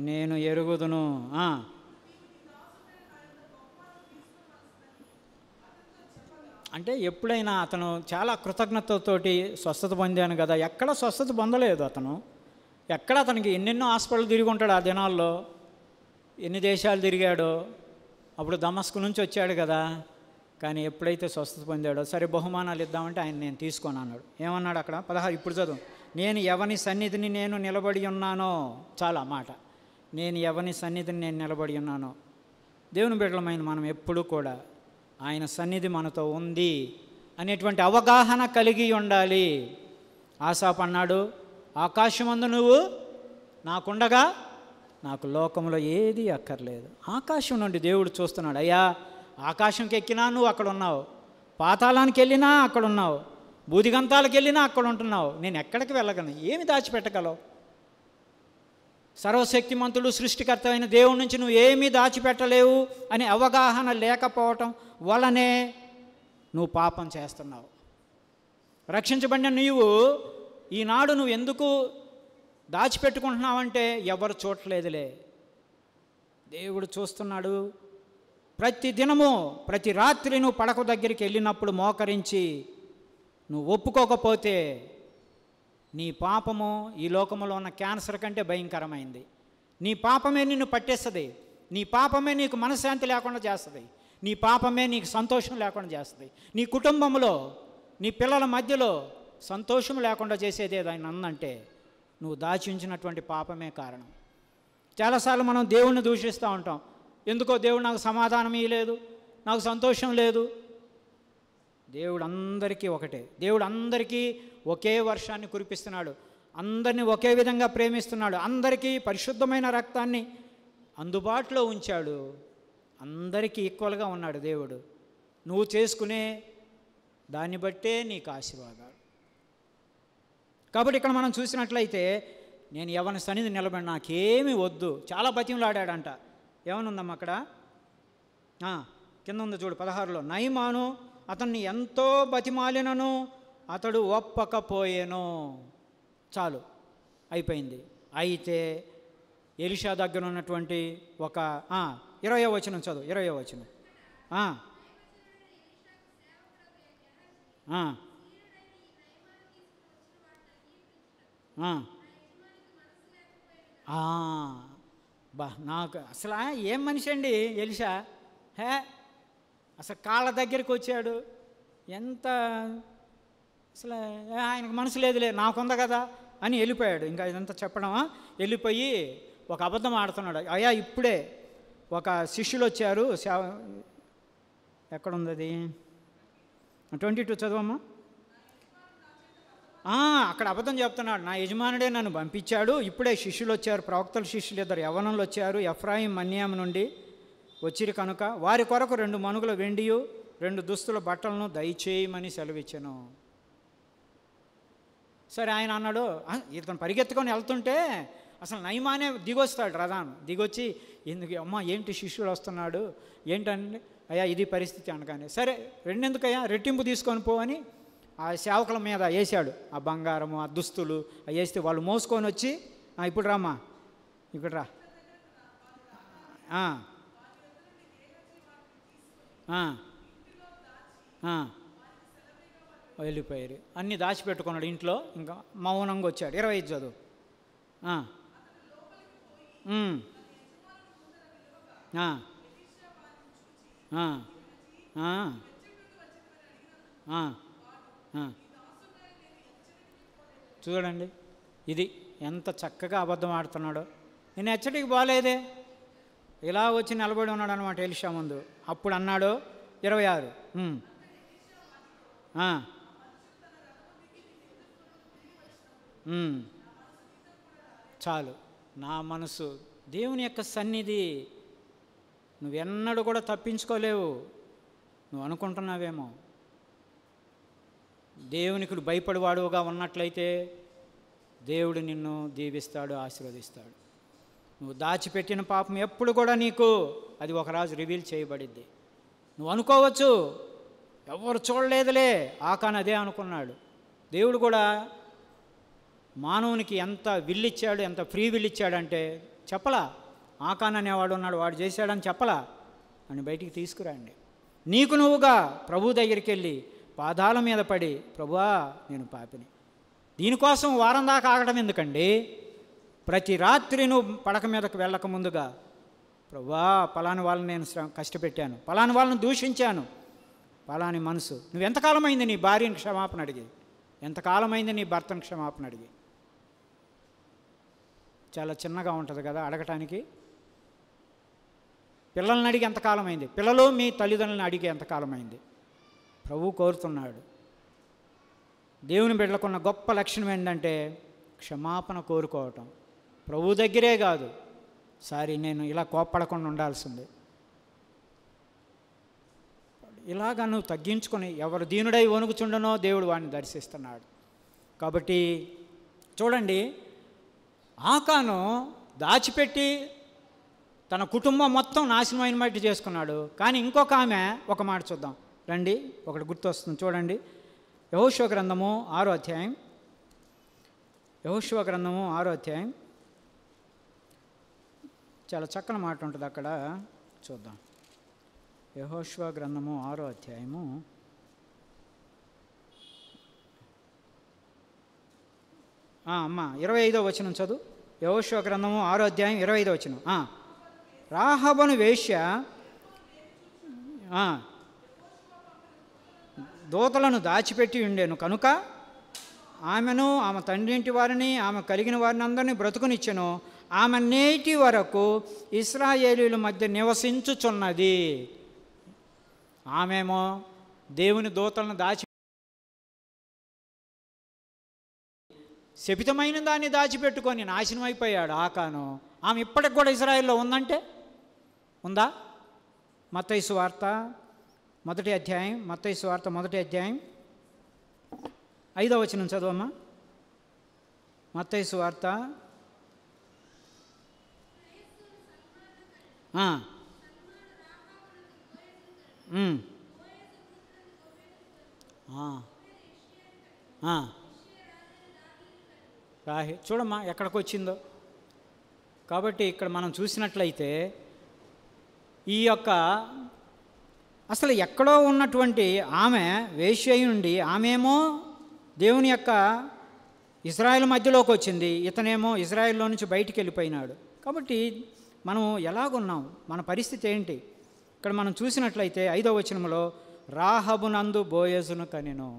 నేను ఎరుగుదును. అంటే ఎప్పుడైనా అతను చాలా కృతజ్ఞతతోటి స్వస్థత పొందాను కదా, ఎక్కడ స్వస్థత పొందలేదు అతను. ఎక్కడ అతనికి ఎన్నెన్నో హాస్పిటల్ తిరిగి ఉంటాడు ఆ దినాల్లో, ఎన్ని దేశాలు తిరిగాడో. అప్పుడు దమస్కు నుంచి వచ్చాడు కదా, కానీ ఎప్పుడైతే స్వస్థత పొందాడో సరే బహుమానాలు ఇద్దామంటే ఆయన నేను తీసుకోను అన్నాడు. ఏమన్నాడు అక్కడ? 16 ఇప్పుడు చదువు. నేను ఎవని సన్నిధిని నేను నిలబడి ఉన్నానో, చాలా మాట, నేను ఎవని సన్నిధిని నేను నిలబడి ఉన్నానో. దేవుని బిడ్డలమైన మనం ఎప్పుడూ కూడా ఆయన సన్నిధి మనతో ఉంది అనేటువంటి అవగాహన కలిగి ఉండాలి. ఆసాపు అన్నాడు, ఆకాశమందు నువ్వు నాకుండగా నాకు లోకంలో ఏది అక్కర్లేదు. ఆకాశం నుండి దేవుడు చూస్తున్నాడు. అయ్యా, ఆకాశంకి ఎక్కినా నువ్వు అక్కడ ఉన్నావు, పాతాళానికి వెళ్ళినా అక్కడ ఉన్నావు, బూదిగంతాలకు వెళ్ళినా అక్కడ ఉంటున్నావు, నేను ఎక్కడికి వెళ్ళగలను? ఏమి దాచిపెట్టగలవు? సర్వశక్తిమంతుడు సృష్టికర్త అయిన దేవుడి నుంచి నువ్వు ఏమీ దాచిపెట్టలేవు అనే అవగాహన లేకపోవటం వలనే నువ్వు పాపం చేస్తున్నావు. రక్షించబడిన నీవు ఈనాడు నువ్వు ఎందుకు దాచిపెట్టుకుంటున్నావంటే ఎవరు చూడలేదులే, దేవుడు చూస్తున్నాడు. ప్రతి దినము ప్రతి రాత్రి నువ్వు పడక దగ్గరికి వెళ్ళినప్పుడు మోకరించి నువ్వు ఒప్పుకోకపోతే నీ పాపము ఈ లోకంలో ఉన్న క్యాన్సర్ కంటే భయంకరమైంది. నీ పాపమే నిన్ను పట్టేస్తుంది, నీ పాపమే నీకు మనశ్శాంతి లేకుండా చేస్తుంది, నీ పాపమే నీకు సంతోషం లేకుండా చేస్తుంది, నీ కుటుంబంలో నీ పిల్లల మధ్యలో సంతోషం లేకుండా చేసేది ఏదైనా ఉందంటే నువ్వు దాచి ఉంచినటువంటి పాపమే కారణం. చాలాసార్లు మనం దేవుణ్ణి దూషిస్తూ ఉంటాం. ఎందుకో దేవుడు నాకు సమాధానం ఇవ్వలేదు, నాకు సంతోషం లేదు, దేవుడు అందరికీ ఒకటే. దేవుడు అందరికీ ఒకే వర్షాన్ని కురిపిస్తున్నాడు. అందరినీ ఒకే విధంగా ప్రేమిస్తున్నాడు. అందరికీ పరిశుద్ధమైన రక్తాన్ని అందుబాటులో ఉంచాడు. అందరికీ ఈక్వల్గా ఉన్నాడు దేవుడు. నువ్వు చేసుకునే దాన్ని బట్టే నీకు ఆశీర్వాదాలు. కాబట్టి ఇక్కడ మనం చూసినట్లయితే నేను ఎవరి సన్నిధి నిలబడి నాకేమీ వద్దు, చాలా బతిమలాడాడంట. ఏమనుందమ్మా అక్కడ? కింద ఉంది చూడు 16లో. నయమాను అతన్ని ఎంతో బతిమాలినను అతడు ఒప్పకపోయేను. చాలు, అయిపోయింది. అయితే ఎలీషా దగ్గర ఉన్నటువంటి ఒక 20వ వచనం చదువు. 20వ వచనం. నాకు అసలు ఏం మనిషి అండి ఎలీషా. అసలు కాళ్ళ దగ్గరికి వచ్చాడు. ఎంత అసలు ఆయనకు మనసు లేదులే, నాకుంది కదా అని వెళ్ళిపోయాడు. ఇంకా ఇదంతా చెప్పడమా? వెళ్ళిపోయి ఒక అబద్ధం ఆడుతున్నాడు. అయ్యా ఇప్పుడే ఒక శిష్యులు వచ్చారు. ఎక్కడుంది అది? 22 చదవమ్మా. అక్కడ అబద్ధం చెప్తున్నాడు. నా యజమానుడే నన్ను పంపించాడు. ఇప్పుడే శిష్యులు వచ్చారు, ప్రవక్తల శిష్యులు 2 యవ్వనంలో వచ్చారు. ఎఫ్రాయిం మన్యాము నుండి వచ్చిరి కనుక వారి కొరకు 2 మనుగుల వెండియు 2 దుస్తుల బట్టలను దయచేయమని సెలవిచ్చాను. సరే ఆయన అన్నాడు. ఇతను పరిగెత్తుకొని వెళ్తుంటే అసలు నయమానే దిగొస్తాడు. రథాను దిగొచ్చి ఎందుకు అమ్మా ఏంటి శిష్యుడు వస్తున్నాడు ఏంటండి? అయ్యా ఇది పరిస్థితి అనగానే, సరే రెండెందుకయ్యా, రెట్టింపు తీసుకొని పో అని ఆ సేవకుల మీద వేసాడు. ఆ బంగారము, ఆ దుస్తులు వేస్తే వాళ్ళు మోసుకొని వచ్చి ఇప్పుడు రామ్మా, ఇక్కడ రా, వెళ్ళిపోయారు. అన్నీ దాచిపెట్టుకున్నాడు ఇంట్లో. ఇంకా మౌనంగా వచ్చాడు. 25 చదువు. చూడండి ఇది ఎంత చక్కగా అబద్ధం ఆడుతున్నాడో. నేను ఎచ్చటికి బాగాలేదే, ఇలా వచ్చి నిలబడి ఉన్నాడు అనమాట ఎలీషా ముందు. అప్పుడు అన్నాడు 26. చాలు. నా మనసు దేవుని యొక్క సన్నిధి నువ్వెన్నడూ కూడా తప్పించుకోలేవు. నువ్వు అనుకుంటున్నావేమో. దేవునికి భయపడివాడుగా ఉన్నట్లయితే దేవుడు నిన్ను దీవిస్తాడు, ఆశీర్వదిస్తాడు. నువ్వు దాచిపెట్టిన పాపం ఎప్పుడు కూడా నీకు అది ఒకరోజు రివీల్ చేయబడిద్ది. నువ్వు అనుకోవచ్చు ఎవరు చూడలేదులే, ఆకాన్ అదే అనుకున్నాడు. దేవుడు కూడా మానవునికి ఎంత విల్లిచ్చాడు, ఎంత ఫ్రీ విల్ ఇచ్చాడంటే చెప్పలా. ఆకాన్ అనేవాడు ఉన్నాడు, వాడు చేశాడని చెప్పలా అని బయటికి తీసుకురండి. నీకు నువ్వుగా ప్రభు దగ్గరికి వెళ్ళి పాదాల మీద పడి, ప్రభువా నేను పాపిని, దీనికోసం వారం దాకా ఆగడం ఎందుకండి? ప్రతి రాత్రి నువ్వు పడక మీదకు వెళ్ళక ముందుగా, ప్రభువా పలాని వాళ్ళని నేను కష్టపెట్టాను, పలాని వాళ్ళని దూషించాను, పలాని మనసు. నువ్వు ఎంతకాలమైంది నీ భార్యను క్షమాపణ అడిగి? ఎంతకాలమైంది నీ భర్తను క్షమాపణ అడిగి? చాలా చిన్నగా ఉంటుంది కదా అడగటానికి. పిల్లల్ని అడిగి ఎంతకాలమైంది? పిల్లలు మీ తల్లిదండ్రులను అడిగి ఎంతకాలమైంది? ప్రభు కోరుతున్నాడు. దేవుని బిడ్డలకున్న గొప్ప లక్షణం ఏంటంటే క్షమాపణ కోరుకోవటం. ప్రభు దగ్గరే కాదు, సారీ నేను ఇలా కోప్పడకుండా ఉండాల్సింది. ఇలాగా నువ్వు తగ్గించుకొని, ఎవరు దీనుడై వణుకుచుండనో దేవుడు వాడిని దర్శిస్తున్నాడు. కాబట్టి చూడండి, ఆకాను దాచిపెట్టి తన కుటుంబం మొత్తం నాశనమైన మట్టి చేసుకున్నాడు. కానీ ఇంకొక ఆమె ఒక మాట చూద్దాం రండి, ఒకటి గుర్తొస్తుంది చూడండి. యెహోషువ గ్రంథము 6వ అధ్యాయం. యెహోషువ గ్రంథము 6వ అధ్యాయం చాలా చక్కని మాట ఉంటుంది అక్కడ, చూద్దాం. యెహోషువ గ్రంథము 6వ అధ్యాయము అమ్మ 25వ వచనం చదువు. యెహోషువ గ్రంథము 6వ అధ్యాయం 25వ వచనం. రాహాబను వేశ్య దూతలను దాచిపెట్టి ఉండేను కనుక ఆమెను, ఆమె తండ్రింటి వారిని, ఆమె కలిగిన వారిని అందరినీ బ్రతుకునిచ్చెను. ఆమె నేటి వరకు ఇశ్రాయేలీయుల మధ్య నివసించుచున్నది. ఆమెమో దేవుని దూతలను దాచి శపితమైన దాన్ని దాచిపెట్టుకొని నాశనం అయిపోయాడు ఆకాను. ఆమె ఇప్పటికి కూడా ఇజ్రాయెల్లో ఉందంటే ఉందా? మత్తయి సువార్త మొదటి అధ్యాయం, మత్తయి సువార్త మొదటి అధ్యాయం 5వ వచనం చదవమ్మా. మత్తయి సువార్త చూడమ్మా ఎక్కడికి వచ్చిందో. కాబట్టి ఇక్కడ మనం చూసినట్లయితే ఈ యొక్క అసలు ఎక్కడో ఉన్నటువంటి ఆమె వేశ్య అయి ఉండి ఆమెమో దేవుని యొక్క ఇజ్రాయెల్ మధ్యలోకి వచ్చింది, ఇతనేమో ఇజ్రాయెల్లో నుంచి బయటికి వెళ్ళిపోయినాడు. కాబట్టి మనం ఎలాగున్నాం, మన పరిస్థితి ఏంటి? ఇక్కడ మనం చూసినట్లయితే 5వ వచనంలో రాహబునందు బోయజును కనెను.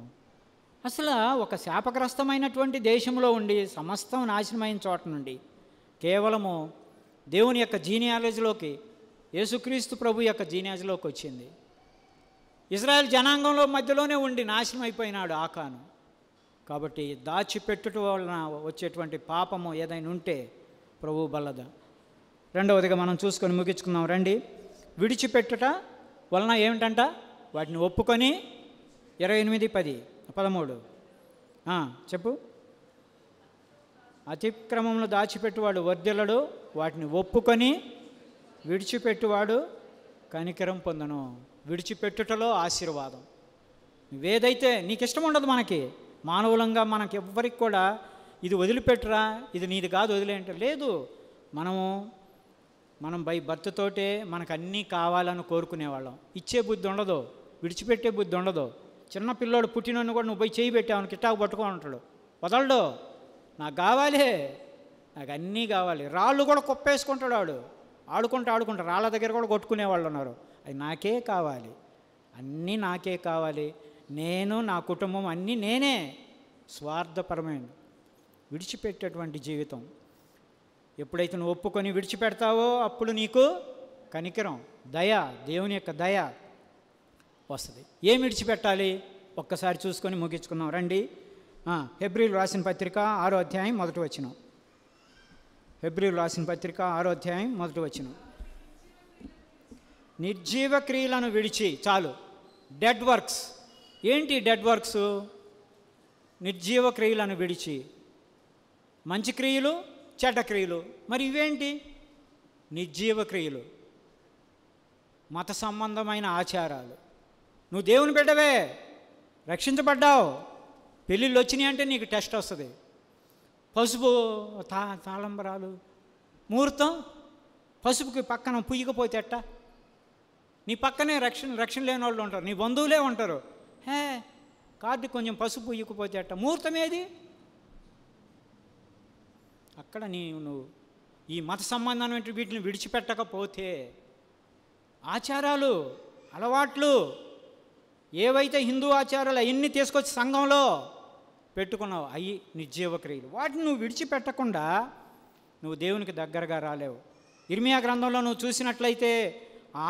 అసలు ఒక శాపగ్రస్తమైనటువంటి దేశంలో ఉండి సమస్తం నాశనమైన చోట నుండి కేవలము దేవుని యొక్క జీనియాలజీలోకి, యేసుక్రీస్తు ప్రభు యొక్క జీనియాలజీలోకి వచ్చింది. ఇజ్రాయెల్ జనాంగంలో మధ్యలోనే ఉండి నాశనం అయిపోయినాడు ఆకాను. కాబట్టి దాచిపెట్టుట వలన వచ్చేటువంటి పాపము ఏదైనా ఉంటే ప్రభు బల్లద. రెండవదిగా మనం చూసుకొని ముగించుకుందాం రండి. విడిచిపెట్టుట వలన ఏమిటంట? వాటిని ఒప్పుకొని 28:10-13 చెప్పు. అతిక్రమంలో దాచిపెట్టువాడు వర్ధిల్లడు, వాటిని ఒప్పుకొని విడిచిపెట్టువాడు కనికరం పొందను. విడిచిపెట్టుటలో ఆశీర్వాదం. నువ్వేదైతే నీకు ఇష్టం ఉండదు, మనకి మానవులంగా మనకి ఎవ్వరికి కూడా ఇది వదిలిపెట్టురా, ఇది నీది కాదు వదిలేంటే లేదు. మనం బై బర్త్తోటే మనకు అన్నీ కావాలని కోరుకునేవాళ్ళం. ఇచ్చే బుద్ధి ఉండదు, విడిచిపెట్టే బుద్ధి ఉండదు. చిన్న పిల్లోడు పుట్టినోడిని కూడా నువ్వు పోయి చేయి పెట్టావని కిట్టాకు పట్టుకొని ఉంటాడు, వదలడు. నాకు కావాలి, నాకు అన్నీ కావాలి. రాళ్ళు కూడా కుప్పేసుకుంటాడు వాడు, ఆడుకుంటా రాళ్ళ దగ్గర కూడా కొట్టుకునే వాళ్ళు ఉన్నారు. అది నాకే కావాలి, అన్నీ నాకే కావాలి, నేను నా కుటుంబం అన్నీ నేనే. స్వార్థపరమైన విడిచిపెట్టేటువంటి జీవితం. ఎప్పుడైతే నువ్వు ఒప్పుకొని విడిచిపెడతావో అప్పుడు నీకు కనికరం, దయ, దేవుని యొక్క దయ వస్తుంది. ఏం విడిచిపెట్టాలి ఒక్కసారి చూసుకొని ముగించుకుందాం రండి. హెబ్రీలు రాసిన పత్రిక 6వ అధ్యాయం 1వ వచనం. హెబ్రీలు రాసిన పత్రిక 6వ అధ్యాయం 1వ వచనం. నిర్జీవ క్రియలను విడిచి, చాలు, డెడ్ వర్క్స్. ఏంటి డెడ్ వర్క్స్? నిర్జీవ క్రియలను విడిచి, మంచి క్రియలు, చెడ్డ క్రియలు. మరి ఇవేంటి? నిర్జీవ క్రియలు, మత సంబంధమైన ఆచారాలు. నువ్వు దేవుని బిడ్డవే, రక్షించబడ్డావు, పెళ్ళిళ్ళు వచ్చినాయి అంటే నీకు టెస్ట్ వస్తుంది. పసుపు తాళంబరాలు, ముహూర్తం, పసుపుకి పక్కన పుయ్యకపోతే ఎట్టా? నీ పక్కనే రక్షణ లేని వాళ్ళు ఉంటారు, నీ బంధువులే ఉంటారు. కార్డు కొంచెం పసుపు పుయ్యకపోతే ఎట్టా? ముహూర్తం ఏది? అక్కడ నువ్వు ఈ మత సంబంధమైన వీటిని విడిచిపెట్టకపోతే, ఆచారాలు, అలవాట్లు ఏవైతే హిందూ ఆచారాలు అవన్నీ తీసుకొచ్చి సంఘంలో పెట్టుకున్నావు, అవి నిర్జీవ క్రియలు. వాటిని నువ్వు విడిచిపెట్టకుండా నువ్వు దేవునికి దగ్గరగా రాలేవు. ఇర్మియా గ్రంథంలో నువ్వు చూసినట్లయితే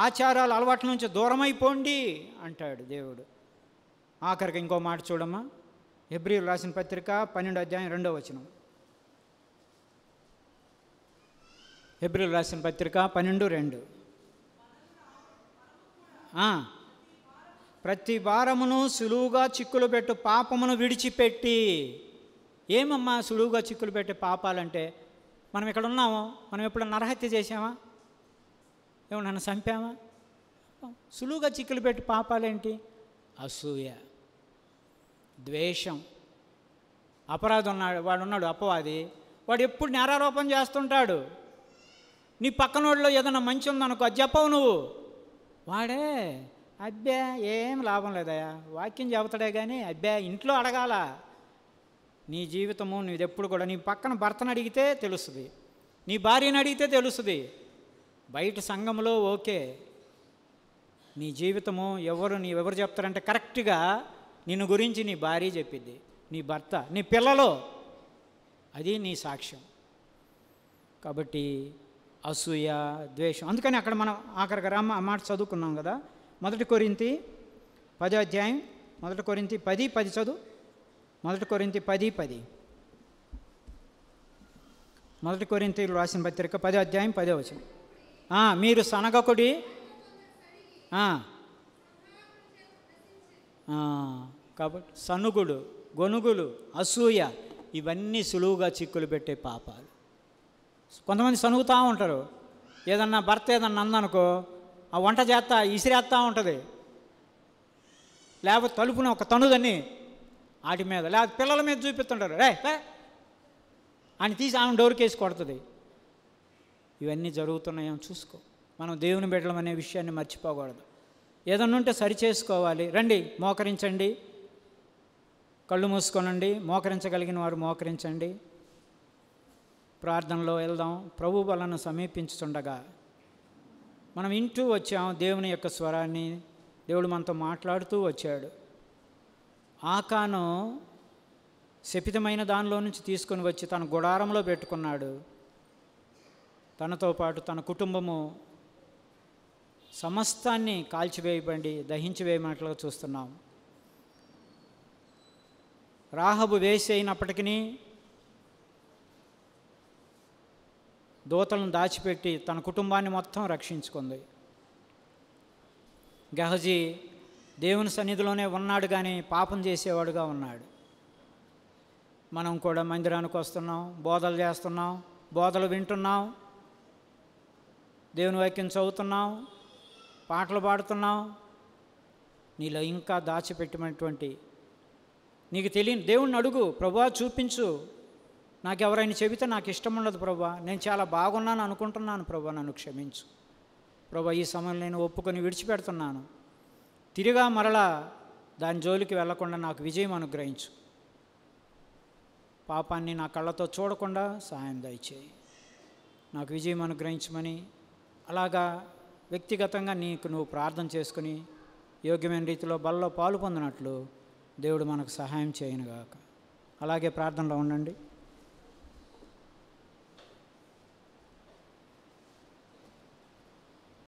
ఆచారాల అలవాట్ల నుంచి దూరమైపోండి అంటాడు దేవుడు. ఆఖరికి ఇంకో మాట చూడమ్మా, హెబ్రీయులు రాసిన పత్రిక 12వ అధ్యాయం 2వ వచనం. హెబ్రీయులు రాసిన పత్రిక 12:2. ప్రతి భారమును సులువుగా చిక్కులు పెట్టు పాపమును విడిచిపెట్టి. ఏమమ్మా సులువుగా చిక్కులు పెట్టే పాపాలంటే? మనం ఇక్కడ ఉన్నాము, మనం ఎప్పుడు నరహత్య చేసామా? ఏమన్నా చంపామా? సులువుగా చిక్కులు పెట్టి పాపాలేంటి? అసూయ, ద్వేషం. అపరాధం వాడున్నాడు అపవాది, వాడు ఎప్పుడు నేరారోపణ చేస్తుంటాడు. నీ పక్కనోడిలో ఏదైనా మంచి ఉందనుకో, అది చెప్పవు నువ్వు. వాడే అబ్బే ఏం లాభం లేదయా, వాక్యం చెబుతాడే కానీ అబ్బే ఇంట్లో అడగాల. నీ జీవితము నీది ఎప్పుడు కూడా నీ పక్కన భర్తను అడిగితే తెలుస్తుంది, నీ భార్యను అడిగితే తెలుస్తుంది. బయట సంఘంలో ఓకే, నీ జీవితము ఎవరు చెప్తారంటే కరెక్ట్గా నిన్ను గురించి నీ భార్య చెప్పిద్ది, నీ భర్త, నీ పిల్లలు, అది నీ సాక్ష్యం. కాబట్టి అసూయ, ద్వేషం. అందుకని అక్కడ మనం ఆఖరికి మాట చదువుకున్నాం కదా, 1 కొరింథీ 10వ అధ్యాయం 1 కొరింథీ 10:10 చదువు. 1 కొరింథీ 10:10. 1 కొరింథీయులకు రాసిన పత్రిక 10వ అధ్యాయం 10వ వచనం. మీరు సనగకుడి, కాబట్టి సనుగుడు, గొనుగులు, అసూయ ఇవన్నీ సులువుగా చిక్కులు పెట్టే పాపాలు. కొంతమంది సనుగుతూ ఉంటారు. ఏదన్నా భర్త ఏదన్నా అందనుకో, ఆ వంట చేస్తా ఇసిరేస్తూ ఉంటుంది, లేకపోతే తలుపున ఒక తనుదని వాటి మీద, లేకపోతే పిల్లల మీద చూపిస్తుంటారు, రే అని తీసి ఆమె డోర్కి వేసి కొడుతుంది. ఇవన్నీ జరుగుతున్నాయేమో చూసుకో. మనం దేవుని బిడ్డలం అనే విషయాన్ని మర్చిపోకూడదు. ఏదన్నా ఉంటే సరి చేసుకోవాలి. రండి మోకరించండి, కళ్ళు మూసుకోనండి. మోకరించగలిగిన వారు మోకరించండి. ప్రార్థనలో వెళ్దాం. ప్రభు బలను సమీపించుతుండగా మనం వింటూ వచ్చాం దేవుని యొక్క స్వరాన్ని. దేవుడు మనతో మాట్లాడుతూ వచ్చాడు. ఆకాను శపితమైన దానిలో నుంచి తీసుకొని వచ్చి తన గుడారంలో పెట్టుకున్నాడు. తనతో పాటు తన కుటుంబము సమస్తాన్ని కాల్చివేయబడి దహించివేయమన్నట్లుగా చూస్తున్నాం. రాహబు వేసి అయినప్పటికీ దూతలను దాచిపెట్టి తన కుటుంబాన్ని మొత్తం రక్షించుకుంది. గెహజీ దేవుని సన్నిధిలోనే ఉన్నాడు కానీ పాపం చేసేవాడుగా ఉన్నాడు. మనం కూడా మందిరానికి వస్తున్నాం, బోధలు చేస్తున్నాం, బోధలు వింటున్నాం, దేవుని వాక్యం చదువుతున్నాం, పాటలు పాడుతున్నాం. నీలో ఇంకా దాచిపెట్టినటువంటి నీకు తెలియని దేవుణ్ణి అడుగు. ప్రభువా చూపించు, నాకు ఎవరైనా చెబితే నాకు ఇష్టం ఉండదు ప్రభువా, నేను చాలా బాగున్నాను అనుకుంటున్నాను ప్రభువా, నన్ను క్షమించు ప్రభువా, ఈ సమయంలో నేను ఒప్పుకొని విడిచిపెడుతున్నాను, తిరిగా మరలా దాని జోలికి వెళ్లకుండా నాకు విజయం అనుగ్రహించు, పాపాన్ని నా కళ్ళతో చూడకుండా సహాయం దయచేయి, నాకు విజయం అనుగ్రహించమని అలాగా వ్యక్తిగతంగా నీకు నువ్వు ప్రార్థన చేసుకుని యోగ్యమైన రీతిలో బలలో పాలు పొందినట్లు దేవుడు మనకు సహాయం చేయనుగాక. అలాగే ప్రార్థనలో ఉండండి.